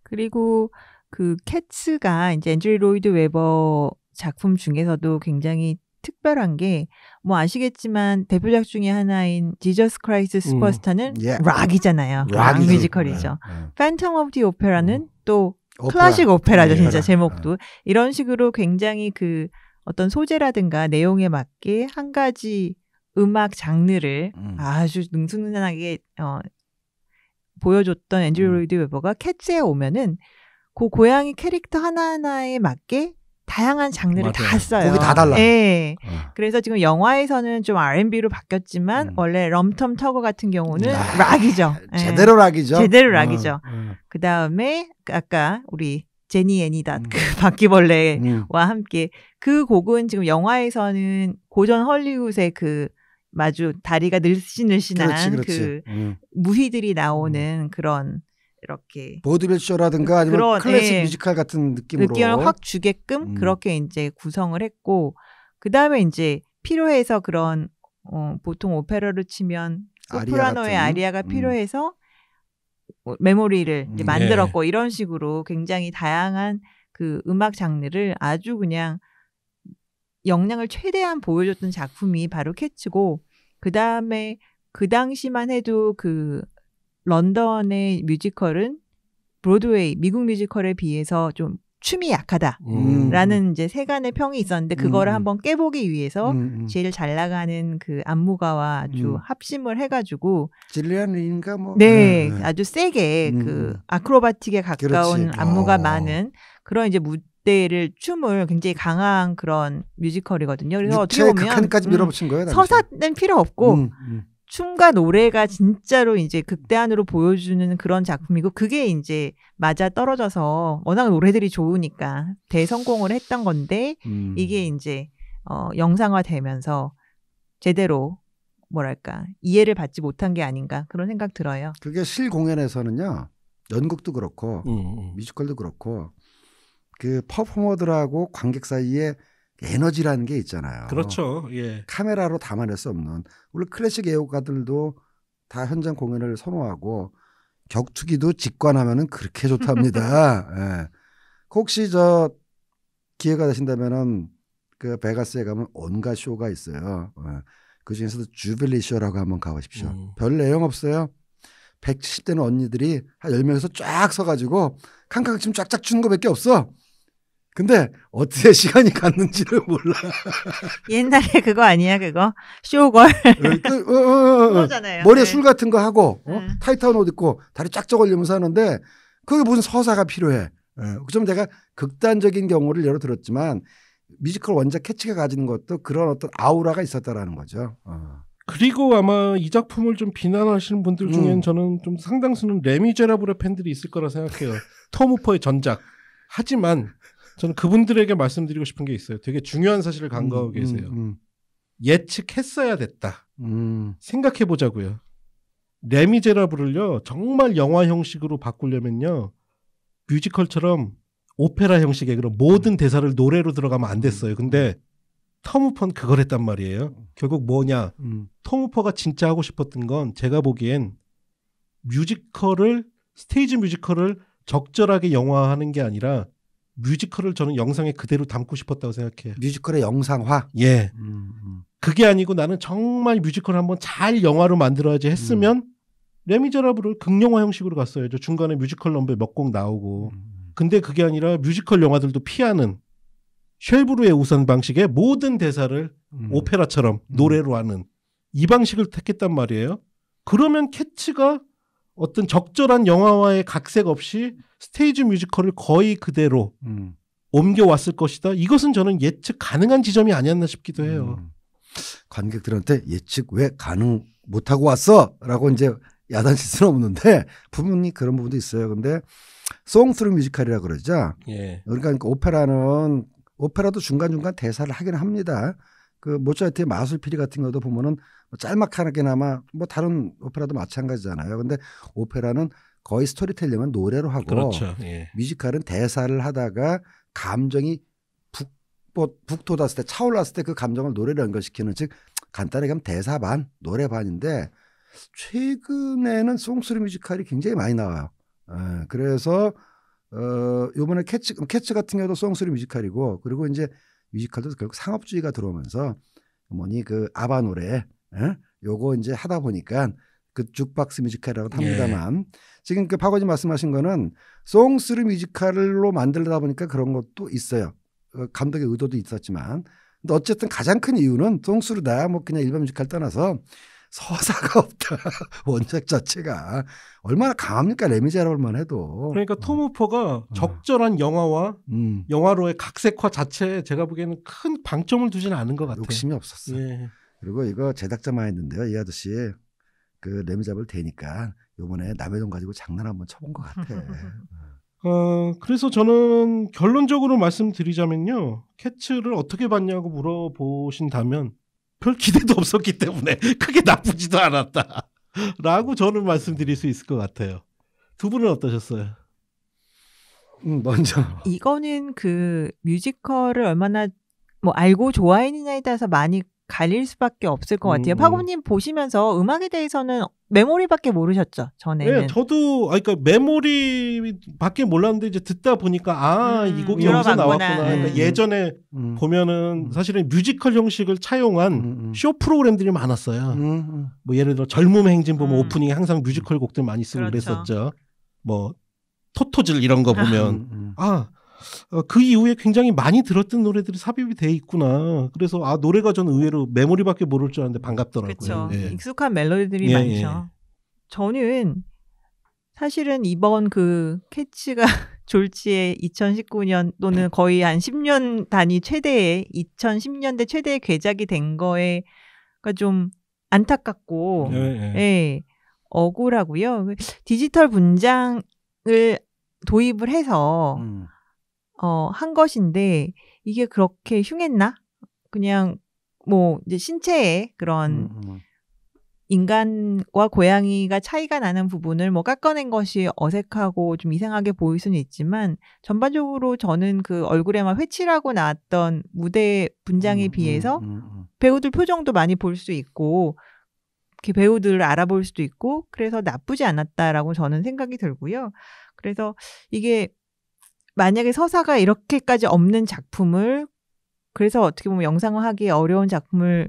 그리고 그 캐츠가 이제 앤드류 로이드 웨버 작품 중에서도 굉장히 특별한 게 뭐 아시겠지만 대표작 중에 하나인 지저스 크라이스트 슈퍼스타는 락이잖아요. 락 뮤지컬이죠. 팬텀 오브 디 오페라는 또 클래식 오페라죠, 진짜 제목도. 이런 식으로 굉장히 그 어떤 소재라든가 내용에 맞게 한 가지 음악 장르를 아주 능수능란하게 보여줬던 앤드류 로이드 웨버가 캐츠에 오면은 그 고양이 캐릭터 하나하나에 맞게 다양한 장르를 다 써요. 거기 다 달라. 네. 그래서 지금 영화에서는 좀 R&B로 바뀌었지만 원래 럼텀 터거 같은 경우는 락이죠. 제대로 락이죠. 제대로 락이죠. 그 다음에 아까 우리 제니 애니다 그 바퀴벌레와 함께 그 곡은 지금 영화에서는 고전 헐리우드의 그 마주 다리가 늘씬늘씬한 그 무희들이 나오는 그런 이렇게 보드빌 쇼라든가 아니면 그런, 클래식 뮤지컬 같은 느낌으로 느낌을 확 주게끔 그렇게 이제 구성을 했고 그 다음에 이제 필요해서 그런 보통 오페라를 치면 소프라노의 아리아가 필요해서 메모리를 이제 만들었고 이런 식으로 굉장히 다양한 그 음악 장르를 아주 그냥 역량을 최대한 보여줬던 작품이 바로 캐츠고 그 다음에 그 당시만 해도 그 런던의 뮤지컬은 브로드웨이 미국 뮤지컬에 비해서 좀 춤이 약하다라는 이제 세간의 평이 있었는데 그거를 한번 깨보기 위해서 제일 잘 나가는 그 안무가와 아주 합심을 해가지고 질리안 린가 뭐 아주 세게 그 아크로바틱에 가까운 안무가 많은 그런 이제 무대를 춤을 굉장히 강한 그런 뮤지컬이거든요. 그래서 어떻게 보면 극한까지 밀어붙인 거예요. 서사는 필요 없고 춤과 노래가 진짜로 이제 극대안으로 보여주는 그런 작품이고 그게 이제 맞아 떨어져서 워낙 노래들이 좋으니까 대성공을 했던 건데 이게 이제 영상화되면서 제대로 뭐랄까 이해를 받지 못한 게 아닌가 그런 생각 들어요. 그게 실공연에서는요. 연극도 그렇고 뮤지컬도 그렇고 그 퍼포머들하고 관객 사이에 에너지라는 게 있잖아요. 그렇죠. 예. 카메라로 담아낼 수 없는. 원래 클래식 애호가들도 다 현장 공연을 선호하고 격투기도 직관하면은 그렇게 좋답니다. 예. 혹시 저 기회가 되신다면은 그 베가스에 가면 온갖 쇼가 있어요. 예. 그 중에서도 주빌리 쇼라고 한번 가보십시오. 별 내용 없어요. 170대는 언니들이 한 10명에서 쫙 서가지고 캉캉춤 쫙쫙 추는 거밖에 없어. 근데 어떻게 시간이 갔는지를 몰라. 옛날에 그거 아니야 그거? 쇼걸. 그거잖아요. 머리에 술 같은 거 하고 타이트한 옷 입고 다리 쫙쫙 올리면서 하는데 그게 무슨 서사가 필요해. 좀 제가 극단적인 경우를 예로 들었지만 뮤지컬 원작 캐치가 가지는 것도 그런 어떤 아우라가 있었다라는 거죠. 그리고 아마 이 작품을 좀 비난하시는 분들 중에는 저는 좀 상당수는 레미제라블의 팬들이 있을 거라 생각해요. 톰 후퍼의 전작. 하지만 저는 그분들에게 말씀드리고 싶은 게 있어요. 되게 중요한 사실을 간과하고 계세요. 예측했어야 됐다. 생각해 보자고요. 레미제라블을요. 정말 영화 형식으로 바꾸려면요. 뮤지컬처럼 오페라 형식의 그런 모든 대사를 노래로 들어가면 안 됐어요. 근데 톰 후퍼는 그걸 했단 말이에요. 결국 뭐냐. 톰 후퍼가 진짜 하고 싶었던 건 제가 보기엔 스테이지 뮤지컬을 적절하게 영화화하는 게 아니라 뮤지컬을 저는 영상에 그대로 담고 싶었다고 생각해요. 뮤지컬의 영상화? 예. 그게 아니고 나는 정말 뮤지컬을 한번 잘 영화로 만들어야지 했으면 레미제라블을 극영화 형식으로 갔어야죠. 중간에 뮤지컬 넘버 몇 곡 나오고. 근데 그게 아니라 뮤지컬 영화들도 피하는 쉘브르의 우선 방식의 모든 대사를 오페라처럼 노래로 하는 이 방식을 택했단 말이에요. 그러면 캐츠가 어떤 적절한 영화화의 각색 없이 스테이지 뮤지컬을 거의 그대로 옮겨왔을 것이다. 이것은 저는 예측 가능한 지점이 아니었나 싶기도 해요. 관객들한테 예측 왜 가능 못하고 왔어? 라고 이제 야단칠 수는 없는데 분명히 그런 부분도 있어요. 근데 송스루 뮤지컬이라고 그러죠. 예. 그러니까 오페라도 중간중간 대사를 하긴 합니다. 그 모차르트의 마술피리 같은 것도 보면은 짤막하게나마 뭐 다른 오페라도 마찬가지잖아요. 근데 오페라는 거의 스토리텔링은 노래로 하고 그렇죠. 예. 뮤지컬은 대사를 하다가 감정이 북돋았을 때 차올랐을 때 그 감정을 노래로 연결시키는 즉 간단하게 하면 대사 반 노래 반인데 최근에는 송스루 뮤지컬이 굉장히 많이 나와요. 그래서 요번에 캐츠 같은 경우도 송스루 뮤지컬이고 그리고 이제 뮤지컬도 결국 상업주의가 들어오면서 뭐니 그 아바 노래 요거 이제 하다 보니까 그 죽박스 뮤지컬이라고 합니다만 지금 그 박원진 말씀하신 거는 송스루 뮤지컬로 만들다 보니까 그런 것도 있어요. 감독의 의도도 있었지만 근데 어쨌든 가장 큰 이유는 송스루다 뭐 그냥 일반 뮤지컬 떠나서 서사가 없다. 원작 자체가 얼마나 강합니까? 레미제라블만 해도. 그러니까 톰 후퍼가 적절한 영화와 영화로의 각색화 자체에 제가 보기에는 큰 방점을 두지는 않은 것 같아요. 욕심이 없었어. 예. 그리고 이거 제작자만 했는데요. 이 아저씨 그 레미제라블 되니까 요번에 남의 돈 가지고 장난 한번 쳐본 것 같아. 그래서 저는 결론적으로 말씀드리자면요. 캐츠를 어떻게 봤냐고 물어보신다면 별 기대도 없었기 때문에 크게 나쁘지도 않았다 라고 저는 말씀드릴 수 있을 것 같아요. 두 분은 어떠셨어요? 먼저 이거는 그 뮤지컬을 얼마나 뭐 알고 좋아했느냐에 따라서 많이 갈릴 수밖에 없을 것 같아요. 파고님 보시면서 음악에 대해서는 메모리밖에 모르셨죠, 전에는. 네, 저도 그러니까 메모리밖에 몰랐는데 이제 듣다 보니까 이 곡이 여기서 나왔구나. 그러니까 예전에 보면은 사실은 뮤지컬 형식을 차용한 쇼 프로그램들이 많았어요. 뭐 예를 들어 젊음의 행진 보면 오프닝에 항상 뮤지컬 곡들 많이 쓰고 그렇죠. 그랬었죠. 뭐 토토즐 이런 거 보면 그 이후에 굉장히 많이 들었던 노래들이 삽입이 돼 있구나. 그래서 노래가 저는 의외로 메모리밖에 모를 줄 알았는데 반갑더라고요. 그렇죠. 예. 익숙한 멜로디들이 많죠. 예. 저는 사실은 이번 그 캐치가 졸지의 2019년 또는 거의 한 10년 단위 최대의 2010년대 최대의 괴작이 된 거에가 좀 안타깝고 예, 억울하고요. 디지털 분장을 도입을 해서 한 것인데 이게 그렇게 흉했나? 그냥 뭐 이제 신체의 그런 인간과 고양이가 차이가 나는 부분을 뭐 깎아낸 것이 어색하고 좀 이상하게 보일 수는 있지만 전반적으로 저는 그 얼굴에만 회칠하고 나왔던 무대 분장에 비해서 배우들 표정도 많이 볼 수 있고 이렇게 배우들을 알아볼 수도 있고 그래서 나쁘지 않았다라고 저는 생각이 들고요. 그래서 이게 만약에 서사가 이렇게까지 없는 작품을 그래서 어떻게 보면 영상화하기 어려운 작품을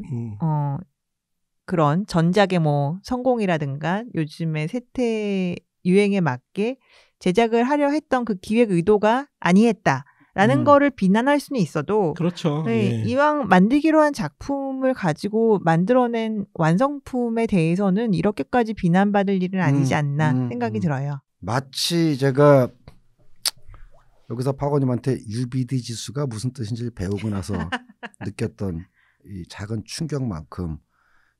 그런 전작의 뭐 성공이라든가 요즘의 세태 유행에 맞게 제작을 하려 했던 그 기획 의도가 아니했다라는 거를 비난할 수는 있어도 그렇죠. 네, 이왕 만들기로 한 작품을 가지고 만들어낸 완성품에 대해서는 이렇게까지 비난받을 일은 아니지 않나 생각이 들어요. 마치 제가 여기서 박원님한테 UBD 지수가 무슨 뜻인지 배우고 나서 느꼈던 이 작은 충격만큼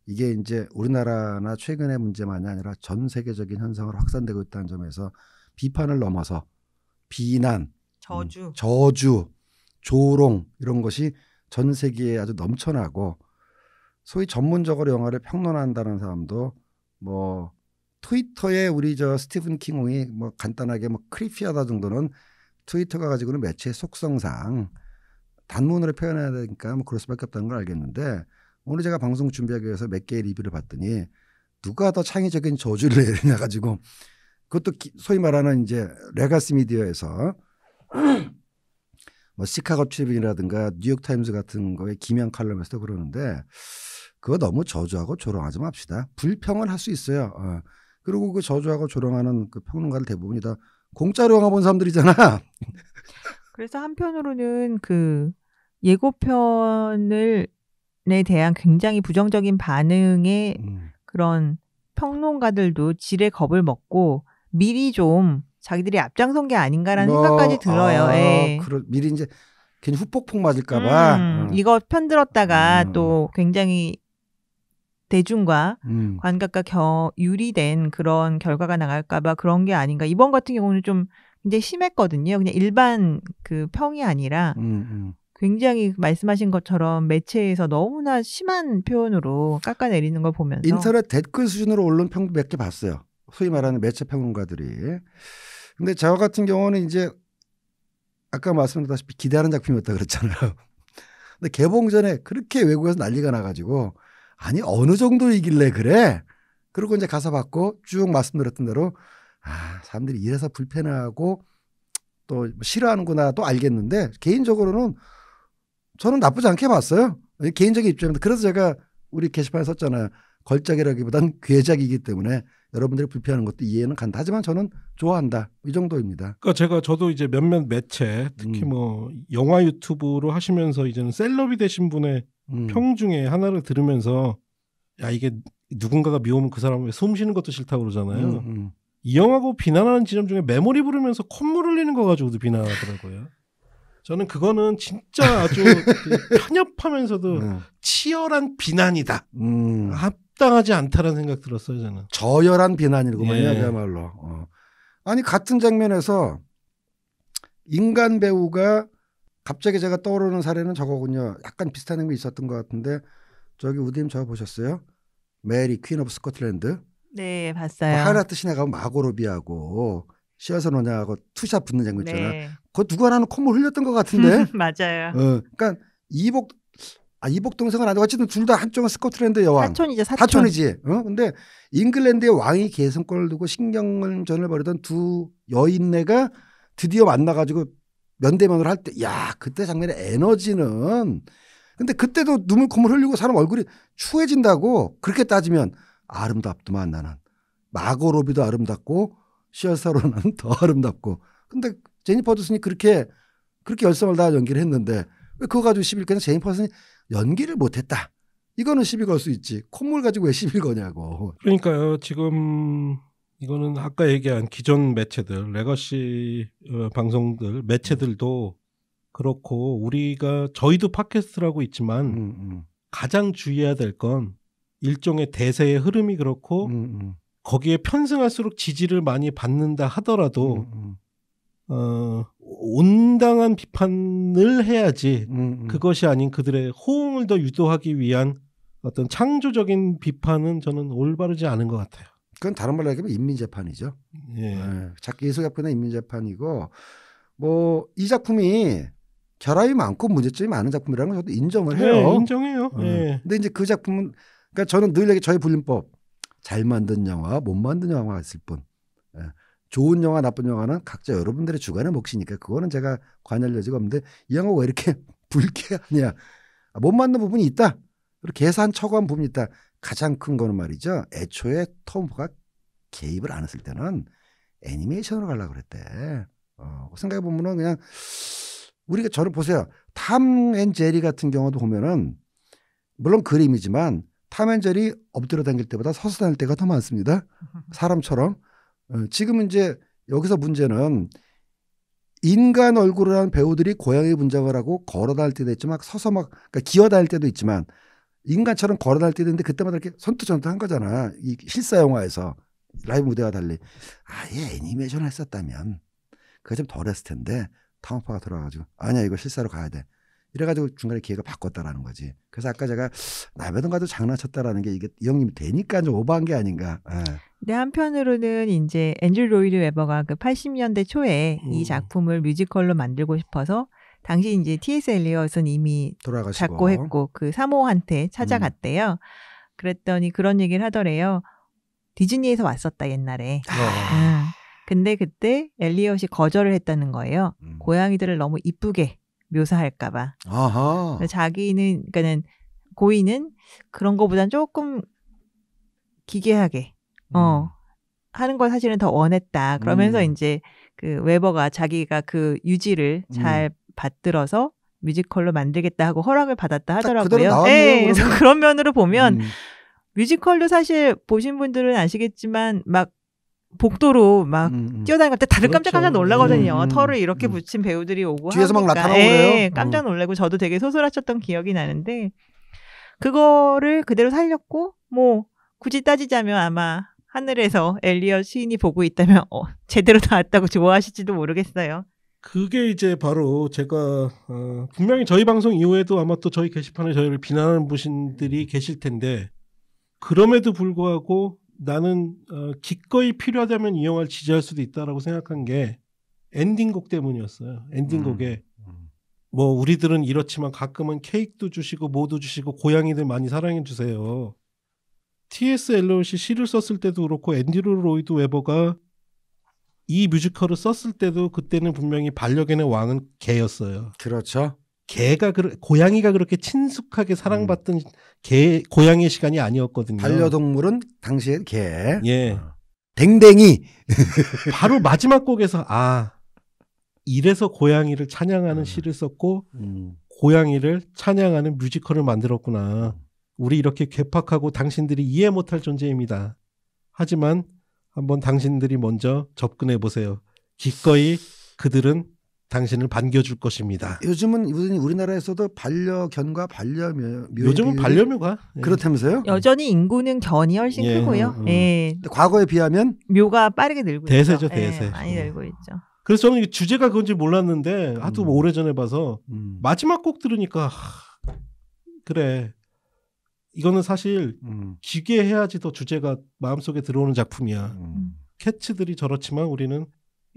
이게 이제 우리나라나 최근의 문제만이 아니라 전 세계적인 현상으로 확산되고 있다는 점에서 비판을 넘어서 비난, 저주, 조롱 이런 것이 전 세계에 아주 넘쳐나고 소위 전문적으로 영화를 평론한다는 사람도 뭐 트위터에 우리 저 스티븐 킹이 뭐 간단하게 뭐 크리피하다 정도는 트위터가 가지고는 매체의 속성상 단문으로 표현해야 되니까 뭐 그럴 수밖에 없다는 걸 알겠는데 오늘 제가 방송 준비하기 위해서 몇 개의 리뷰를 봤더니 누가 더 창의적인 저주를 내리냐 가지고 그것도 소위 말하는 이제 레가시 미디어에서 뭐 시카고 트리뷴이라든가 뉴욕 타임스 같은 거에 기명 칼럼에서도 그러는데 그거 너무 저주하고 조롱하지 맙시다. 불평을 할 수 있어요. 그리고 그 저주하고 조롱하는 그 평론가들 대부분이 다 공짜로 영화 본 사람들이잖아. 그래서 한편으로는 그 예고편에 대한 굉장히 부정적인 반응에 그런 평론가들도 지레 겁을 먹고 미리 좀 자기들이 앞장선 게 아닌가라는 생각까지 들어요. 예. 미리 이제 괜히 후폭풍 맞을까봐. 이거 편들었다가 또 굉장히 대중과 관객과 유리된 그런 결과가 나갈까봐 그런 게 아닌가. 이번 같은 경우는 좀 굉장히 심했거든요. 그냥 일반 그 평이 아니라 굉장히 말씀하신 것처럼 매체에서 너무나 심한 표현으로 깎아내리는 걸 보면서 인터넷 댓글 수준으로 올라온 평도 몇 개 봤어요. 소위 말하는 매체 평론가들이. 근데 저 같은 경우는 이제 아까 말씀드렸다시피 기대하는 작품이었다 그랬잖아요. 근데 개봉 전에 그렇게 외국에서 난리가 나가지고 아니 어느 정도이길래 그래? 그리고 이제 가서 봤고 쭉 말씀드렸던 대로 사람들이 이래서 불편해하고 또 싫어하는구나 또 알겠는데 개인적으로는 저는 나쁘지 않게 봤어요. 개인적인 입장입니다. 그래서 제가 우리 게시판에 썼잖아요. 걸작이라기보단 괴작이기 때문에 여러분들이 불편한 것도 이해는 간다. 하지만 저는 좋아한다. 이 정도입니다. 그러니까 저도 이제 몇몇 매체 특히 뭐 영화 유튜브로 하시면서 이제는 셀럽이 되신 분의 평 중에 하나를 들으면서 야 이게 누군가가 미우면 그 사람 왜 숨 쉬는 것도 싫다고 그러잖아요. 이 영화고 비난하는 지점 중에 메모리 부르면서 콧물 흘리는 거 가지고도 비난하더라고요. 저는 그거는 진짜 아주 편협하면서도 치열한 비난이다. 합당하지 않다라는 생각 들었어요. 저는. 저열한 비난이구만요. 그야말로. 아니 같은 장면에서 인간 배우가 갑자기 제가 떠오르는 사례는 저거군요. 약간 비슷한 행동이 있었던 것 같은데 저기 우디님 저거 보셨어요? 메리 퀸 오브 스코틀랜드. 네, 봤어요. 하이라트 시내 가면 마고로비하고 시어서 노냐하고 투샷 붙는 장면 있잖아. 네. 그거 누구 하나는 콧물 흘렸던 것 같은데. 맞아요. 그러니까 이복 동생은 아니고 어쨌든 둘 다 한쪽은 스코틀랜드 여왕. 사촌이죠. 사촌이지. 근데 잉글랜드의 왕이 계승권을 두고 신경전을 벌이던 두 여인네가 드디어 만나가지고 면대면으로 할 때, 야 그때 장면의 에너지는. 근데 그때도 눈물 콧물 흘리고 사람 얼굴이 추해진다고. 그렇게 따지면 아름답더만 나는. 마고 로비도 아름답고 시어서로는 더 아름답고. 근데 제니퍼 허드슨이 그렇게 열성을 다 연기를 했는데 왜 그거 가지고 시비를 거냐. 제니퍼 허드슨이 연기를 못했다. 이거는 시비 걸 수 있지. 콧물 가지고 왜 시비 거냐고. 그러니까요. 지금 이거는 아까 얘기한 기존 매체들, 레거시 방송들, 매체들도 그렇고 저희도 팟캐스트라고 있지만 가장 주의해야 될 건 일종의 대세의 흐름이 그렇고 거기에 편승할수록 지지를 많이 받는다 하더라도 온당한 비판을 해야지 그것이 아닌 그들의 호응을 더 유도하기 위한 어떤 창조적인 비판은 저는 올바르지 않은 것 같아요. 그건 다른 말로 얘기하면 인민재판이죠. 예. 예술작품의 인민재판이고 뭐 이 작품이 결함이 많고 문제점이 많은 작품이라는 걸 저도 인정을 해요. 네, 인정해요. 예. 근데 이제 그 작품은 그러니까 저는 늘 얘기 저희 불림법 잘 만든 영화, 못 만든 영화가 있을 뿐. 좋은 영화, 나쁜 영화는 각자 여러분들의 주관의 몫이니까 그거는 제가 관여할 여지가 없는데 이 영화가 왜 이렇게 불쾌하냐. 못 만든 부분이 있다. 그리고 계산 초과한 부분이 있다. 가장 큰 거는 말이죠. 애초에 톰 호가 개입을 안 했을 때는 애니메이션으로 가려고 그랬대. 생각해보면은 그냥 우리가 저를 보세요. 탐 앤 제리 같은 경우도 보면은 물론 그림이지만 탐 앤 제리 엎드려 다닐 때보다 서서 다닐 때가 더 많습니다. 사람처럼. 지금 이제 여기서 문제는 인간 얼굴을 한 배우들이 고양이 분장을 하고 걸어 다닐 때도 있지만 서서 그러니까 기어 다닐 때도 있지만 인간처럼 걸어 다닐 때도 있는데 그때마다 이렇게 선투전투 한 거잖아. 이 실사 영화에서 라이브 무대와 달리 아예 애니메이션을 했었다면 그거 좀 덜 했을 텐데 탐호파가 들어와가지고 아니야 이거 실사로 가야 돼. 이래가지고 중간에 기회가 바꿨다라는 거지. 그래서 아까 제가 나베던가도 장난쳤다라는 게 이게 이 형님이 되니까 좀 오버한 게 아닌가. 근데 한편으로는 이제 앤드류 로이드 웨버가 그 80년대 초에 이 작품을 뮤지컬로 만들고 싶어서 당시 이제 T.S. 엘리엇은 이미 돌아가시고 작고했고 그 사모한테 찾아갔대요. 그랬더니 그런 얘기를 하더래요. 디즈니에서 왔었다 옛날에. 근데 그때 엘리엇이 거절을 했다는 거예요. 고양이들을 너무 이쁘게 묘사할까봐. 자기는 그러니까는 고인은 그런 거보단 조금 기괴하게 하는 걸 사실은 더 원했다. 그러면서 이제 그 웨버가 자기가 그 유지를 잘 받들어서 뮤지컬로 만들겠다 하고 허락을 받았다 하더라고요. 네, 그래서 그런 면으로 보면 뮤지컬도 사실 보신 분들은 아시겠지만 막 복도로 막 뛰어다니는 때 다들 깜짝깜짝 놀라거든요. 털을 이렇게 붙인 배우들이 오고 뒤에서 하니까. 막 나타나고 그래요. 깜짝 놀라고 저도 되게 소설하셨던 기억이 나는데 그거를 그대로 살렸고 뭐 굳이 따지자면 아마 하늘에서 엘리엇 시인이 보고 있다면 제대로 나왔다고 좋아하실지도 모르겠어요. 그게 이제 바로 제가 분명히 저희 방송 이후에도 아마 또 저희 게시판에 저희를 비난하는 분들이 계실 텐데 그럼에도 불구하고 나는 기꺼이 필요하다면 이 영화를 지지할 수도 있다라고 생각한 게 엔딩곡 때문이었어요. 엔딩곡에 뭐 우리들은 이렇지만 가끔은 케이크도 주시고 뭐도 주시고 고양이들 많이 사랑해 주세요. T.S. 엘리엇이 시를 썼을 때도 그렇고 앤드류 로이드 웨버가 이 뮤지컬을 썼을 때도 그때는 분명히 반려견의 왕은 개였어요. 그렇죠. 고양이가 그렇게 친숙하게 사랑받던 고양이의 시간이 아니었거든요. 반려동물은 당시에 개. 예. 댕댕이. 바로 마지막 곡에서 이래서 고양이를 찬양하는 시를 썼고 고양이를 찬양하는 뮤지컬을 만들었구나. 우리 이렇게 괴팍하고 당신들이 이해 못할 존재입니다. 하지만 한번 당신들이 먼저 접근해 보세요. 기꺼이 그들은 당신을 반겨줄 것입니다. 요즘은 우리나라에서도 반려견과 반려묘 요즘은 반려묘가 그렇다면서요? 여전히 인구는 견이 훨씬 크고요. 예. 과거에 비하면 묘가 빠르게 늘고 대세죠, 있죠. 대세. 예, 많이 늘고 있죠. 그래서 저는 주제가 그건지 몰랐는데 하도 오래전에 봐서 마지막 곡 들으니까 그래. 이거는 사실 기괴해야지 더 주제가 마음속에 들어오는 작품이야. 캐츠들이 저렇지만 우리는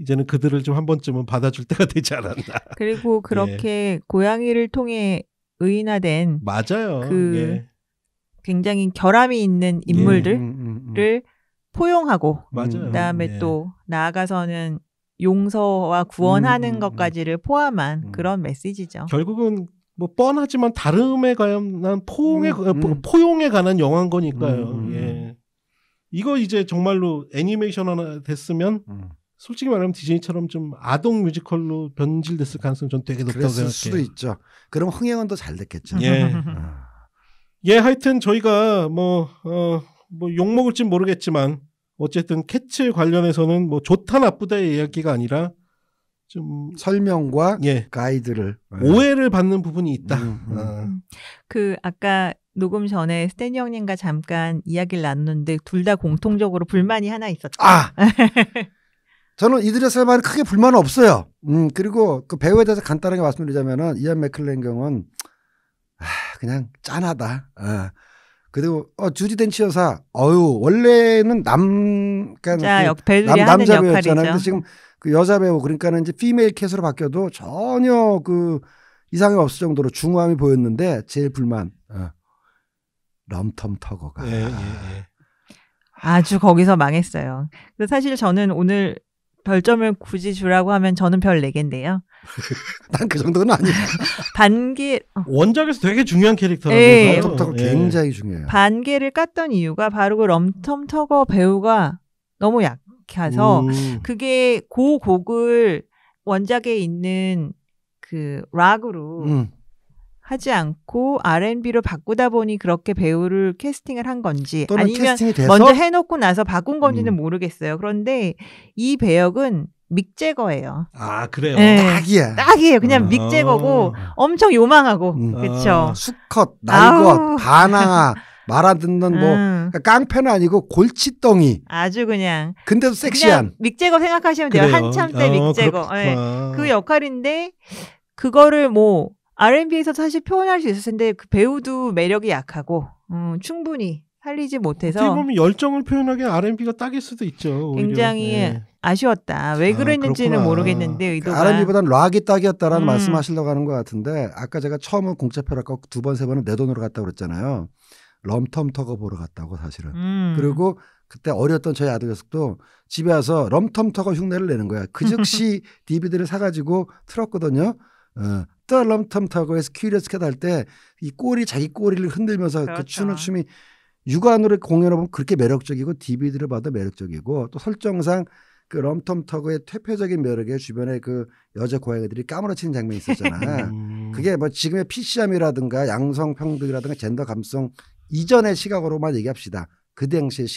이제는 그들을 좀 한 번쯤은 받아줄 때가 되지 않았나. 그리고 그렇게 고양이를 통해 의인화된 맞아요. 굉장히 결함이 있는 인물들을 포용하고 맞아요. 그다음에 또 나아가서는 용서와 구원하는 것까지를 포함한 그런 메시지죠. 결국은 뭐 뻔하지만 다름에 관한 포용에 관한 영화인 거니까요. 예. 이거 이제 정말로 애니메이션 하나 됐으면 솔직히 말하면 디즈니처럼 좀 아동 뮤지컬로 변질됐을 가능성이 전 되게 높다고 생각해요. 수도 있죠. 그럼 흥행은 더 잘 됐겠죠. 예, 하여튼 저희가 뭐 욕먹을진 모르겠지만 어쨌든 캐츠 관련해서는 뭐 좋다 나쁘다의 이야기가 아니라 좀 설명과 가이드를 오해를 받는 부분이 있다. 아까 녹음 전에 스탠리 형님과 잠깐 이야기를 나눴는데 둘 다 공통적으로 불만이 하나 있었죠. 저는 이들의 설마는 크게 불만은 없어요. 그리고 그 배우에 대해서 간단하게 말씀드리자면은 이안 맥클레인 경우는 그냥 짠하다. 그리고 주디 덴치 여사, 원래는 남자 배우였잖아요. 근데 지금 그 여자 배우 그러니까는 이제 피메일 캣으로 바뀌어도 전혀 그 이상이 없을 정도로 중후함이 보였는데 제일 불만 럼텀 터거가 아주 거기서 망했어요. 그래서 사실 저는 오늘 별점을 굳이 주라고 하면 저는 별 4개인데요. 난 그 정도는 아니야. 원작에서 되게 중요한 캐릭터라고요. 럼텀 터거 굉장히 중요해요. 반개를 깠던 이유가 바로 그 럼텀 터거 배우가 너무 약해서 그게 그 곡을 원작에 있는 그 락으로 하지 않고 R&B로 바꾸다 보니 그렇게 배우를 캐스팅을 한 건지 아니면 먼저 해놓고 나서 바꾼 건지는 모르겠어요. 그런데 이 배역은 믹 제거예요. 그래요? 네. 딱이에요. 그냥 믹 제거고 엄청 요망하고 그렇죠. 수컷, 날것, 반항아, 말 안 듣는 그러니까 깡패는 아니고 골칫덩이. 아주 그냥. 근데도 섹시한. 믹 제거 생각하시면 돼요. 한참 때 믹 제거. 그 역할인데 그거를 뭐 R&B에서 사실 표현할 수 있을 텐데 그 배우도 매력이 약하고 충분히 살리지 못해서 어떻게 보면 열정을 표현하기에 R&B가 딱일 수도 있죠. 굉장히 아쉬웠다. 왜 그랬는지는 모르겠는데 의도가. R&B보다는 락이 딱이었다라는 말씀하시려고 하는 것 같은데 아까 제가 처음은 공짜표를 아까 2번, 3번은 내 돈으로 갔다고 그랬잖아요. 럼텀 터거 보러 갔다고 사실은. 그리고 그때 어렸던 저희 아들 녀석도 집에 와서 럼텀 터거 흉내를 내는 거야. 그 즉시 DVD를 사가지고 틀었거든요. 또 럼텀 터거에서 큐리어스 캣 할 때 이 자기 꼬리를 흔들면서 그 추는 춤이 육안으로 공연을 보면 그렇게 매력적이고 DVD를 봐도 매력적이고 또 설정상 그 럼텀 터거의 퇴폐적인 매력에 주변에 그 여자 고양이들이 까무러치는 장면이 있었잖아. 그게 뭐 지금의 PC함이라든가 양성평등이라든가 젠더 감성 이전의 시각으로만 얘기합시다. 그 당시의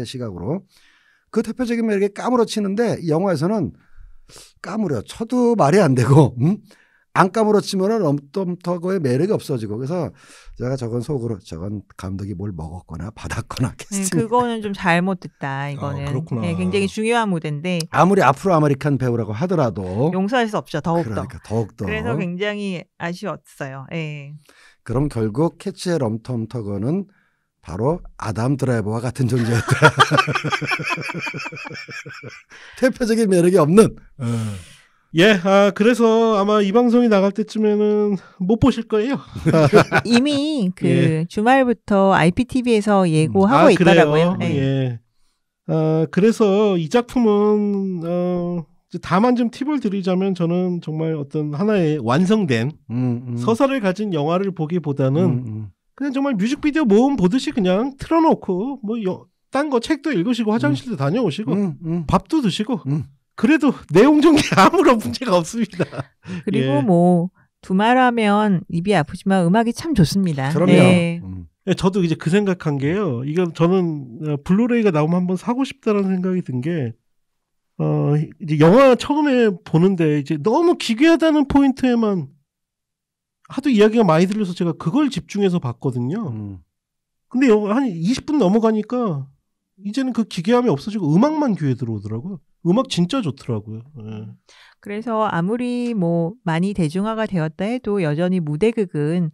시각으로 그 퇴폐적인 매력에 까무러치는데 이 영화에서는 까무려 쳐도 말이 안 되고 안 까무러치면은 럼텀 터거의 매력이 없어지고 그래서 제가 저건 감독이 뭘 먹었거나 받았거나 캐스팅. 그거는 좀 잘못됐다. 이거는 굉장히 중요한 무대인데 아무리 아프로 아메리칸 배우라고 하더라도 용서할 수 없죠. 더욱더. 그러니까 더욱더. 그래서 굉장히 아쉬웠어요. 그럼 결국 캐치의 럼텀 터거는 바로 아담 드라이버와 같은 존재였다. 대표적인 매력이 없는. 그래서 아마 이 방송이 나갈 때쯤에는 못 보실 거예요. 이미 주말부터 IPTV에서 예고하고 있더라고요. 그래서 이 작품은 다만 좀 팁을 드리자면 저는 정말 어떤 하나의 완성된 서사를 가진 영화를 보기보다는 그냥 정말 뮤직비디오 모음 보듯이 그냥 틀어놓고 뭐 딴 거 책도 읽으시고 화장실도 다녀오시고 밥도 드시고 그래도 내용 전개 아무런 문제가 없습니다. 그리고 예. 뭐 두말하면 입이 아프지만 음악이 참 좋습니다. 그럼요. 네. 저도 이제 그 생각한 게요. 이건 저는 블루레이가 나오면 한번 사고 싶다라는 생각이 든 게 이제 영화 처음에 보는데 이제 너무 기괴하다는 포인트에만 하도 이야기가 많이 들려서 제가 그걸 집중해서 봤거든요. 근데 한 20분 넘어가니까 이제는 그 기괴함이 없어지고 음악만 귀에 들어오더라고요. 음악 진짜 좋더라고요. 네. 그래서 아무리 뭐 많이 대중화가 되었다 해도 여전히 무대극은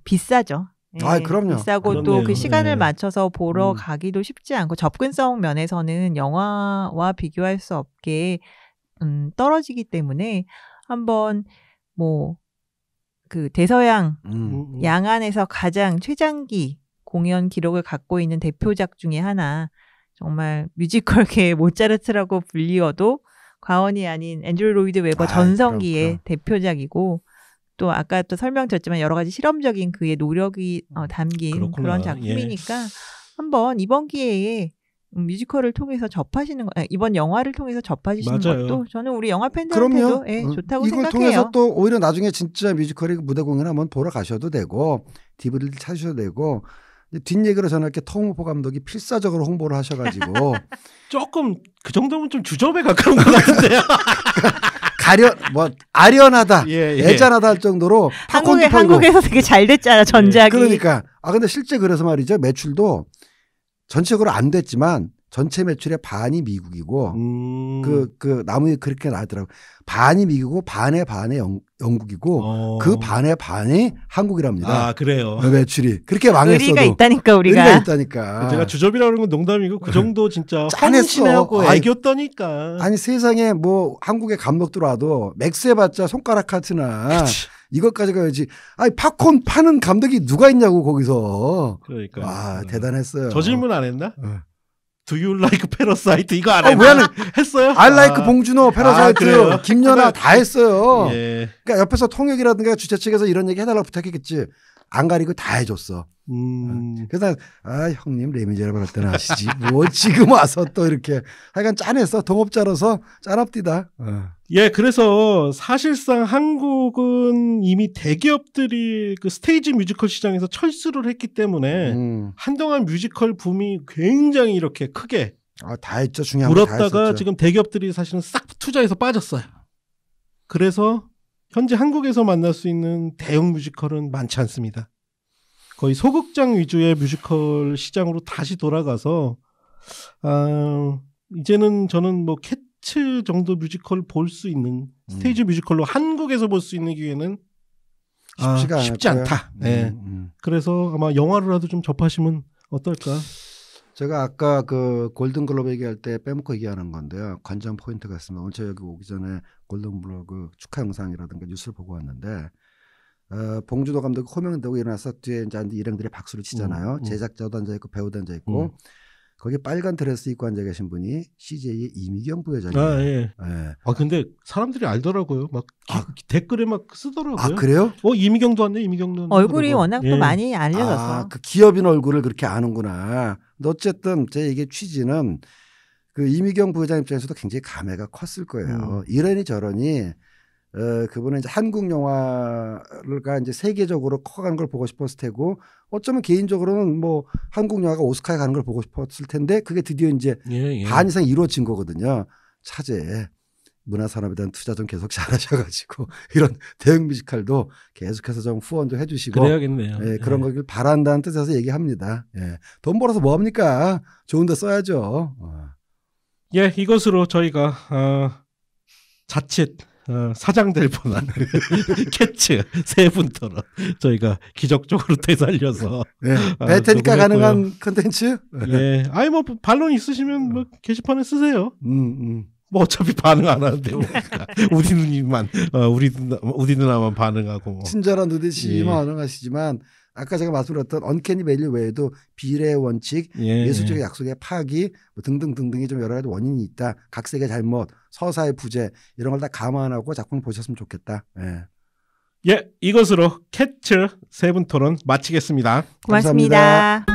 비싸죠. 예, 아, 그럼요. 비싸고 또 그렇네요. 그 시간을 예. 맞춰서 보러 가기도 쉽지 않고 접근성 면에서는 영화와 비교할 수 없게 떨어지기 때문에 한번 뭐 그 대서양 양안에서 가장 최장기 공연 기록을 갖고 있는 대표작 중에 하나, 정말 뮤지컬계의 모차르트라고 불리워도 과언이 아닌 앤드류 로이드 웨버 전성기의 그럼. 대표작이고, 또 아까 또 설명드렸지만 여러 가지 실험적인 그의 노력이 담긴 그렇구나. 그런 작품이니까 한번 이번 기회에 뮤지컬을 통해서 접하시는 거, 이번 영화를 통해서 접하시는 맞아요. 것도 저는 우리 영화 팬들한테도 좋다고 이걸 생각해요. 통해서 또 오히려 나중에 진짜 뮤지컬이 무대 공연 한번 보러 가셔도 되고 DVD를 찾으셔도 되고, 뒷얘기로 저는 이렇게 톰 호퍼 감독이 필사적으로 홍보를 하셔가지고 조금 그 정도면 좀 주접에 가까운 것 같은데요. 아련하다, 예. 애잔하다 할 정도로 팝콘도 팔고. 한국에서 되게 잘 됐잖아, 전작이. 그러니까 근데 실제 그래서 말이죠, 매출도 전체적으로 안 됐지만 전체 매출의 반이 미국이고 그 나무에 그렇게 나왔더라고. 반이 미국이고 반의 영국이고 그 반의 반이 한국이랍니다. 아, 그래요. 매출이 그렇게 망했어도 의리가 있다니까, 우리가. 의리가 있다니까. 제가 주접이라는 건 농담이고 그 정도 진짜 짠했어. 헌신하고 애겼다니까. 아니 세상에 뭐 한국에 감독 들어와도 맥스 해봤자 손가락 하트나 이것까지 가야지. 아니 팝콘 파는 감독이 누가 있냐고 거기서. 그러니까. 와 대단했어요. 저 질문 안 했나? Do you like Parasite? 이거 안 했나? 왜 안 해? 했어요? I like 봉준호, 패러사이트, 김연아 다 했어요. 예. 그러니까 옆에서 통역이라든가 주최 측에서 이런 얘기 해달라고 부탁했겠지. 안 가리고 다 해줬어. 그래서 형님 레미제라블 할 때는 아시지. 뭐 지금 와서 또 이렇게 하여간 짠했어. 동업자로서 짠합디다. 예, 그래서 사실상 한국은 이미 대기업들이 그 스테이지 뮤지컬 시장에서 철수를 했기 때문에 한동안 뮤지컬 붐이 굉장히 이렇게 크게 다 했죠. 중요한 거 다 불었다가 했었죠. 지금 대기업들이 사실은 싹 투자해서 빠졌어요. 그래서 현재 한국에서 만날 수 있는 대형 뮤지컬은 많지 않습니다. 거의 소극장 위주의 뮤지컬 시장으로 다시 돌아가서 이제는 저는 뭐 캐츠 정도 뮤지컬 볼 수 있는 스테이지 뮤지컬로 한국에서 볼 수 있는 기회는 쉽지 않다. 네. 그래서 아마 영화로라도 좀 접하시면 어떨까? 제가 아까 그 골든글로브 얘기할 때 빼먹고 얘기하는 건데요. 관전 포인트가 있습니다. 오늘 저 여기 오기 전에 골든글로브 축하 영상이라든가 뉴스를 보고 왔는데 봉준호 감독이 호명되고 일어나서 뒤에 이제 일행들이 박수를 치잖아요. 제작자도 앉아 있고 배우도 앉아 있고 거기 빨간 드레스 입고 앉아 계신 분이 CJ의 이미경 부회장이에요. 예. 근데 사람들이 알더라고요. 막 댓글에 막 쓰더라고요. 그래요? 이미경도 왔네, 이미경도. 얼굴이 워낙 또 많이 알려져서. 그 기업인 얼굴을 그렇게 아는구나. 근데 어쨌든 제 얘기의 취지는 그 이미경 부회장 입장에서도 굉장히 감회가 컸을 거예요. 이러니 저러니 그분은 이제 한국 영화가 이제 세계적으로 커가는 걸 보고 싶었을 테고, 어쩌면 개인적으로는 뭐 한국 영화가 오스카에 가는 걸 보고 싶었을 텐데, 그게 드디어 이제 반 이상 이루어진 거거든요. 차제 문화산업에 대한 투자 좀 계속 잘하셔가지고 이런 대형 뮤지컬도 계속해서 좀 후원 좀 해주시고 그래야겠네요. 그런 거길 바란다는 뜻에서 얘기합니다. 돈 벌어서 뭐 합니까? 좋은 데 써야죠. 이것으로 저희가 자칫 사장될 뻔한 캐츠 세 분처럼 저희가 기적적으로 되살려서 배테니까 가능한 컨텐츠? 아니 뭐 반론 있으시면 뭐 게시판에 쓰세요. 뭐 어차피 반응 안 하는데 우리 누나만 반응하고 친절한 누디씨만 반응하시지만 아까 제가 말씀드렸던 언캐니 밸리 외에도 비례의 원칙, 예술적 약속의 파기 뭐 등등등등이 좀 여러 가지 원인이 있다. 각색의 잘못, 서사의 부재 이런 걸 다 감안하고 작품을 보셨으면 좋겠다. 예, 이것으로 캐츠 세 분 토론 마치겠습니다. 고맙습니다. 감사합니다.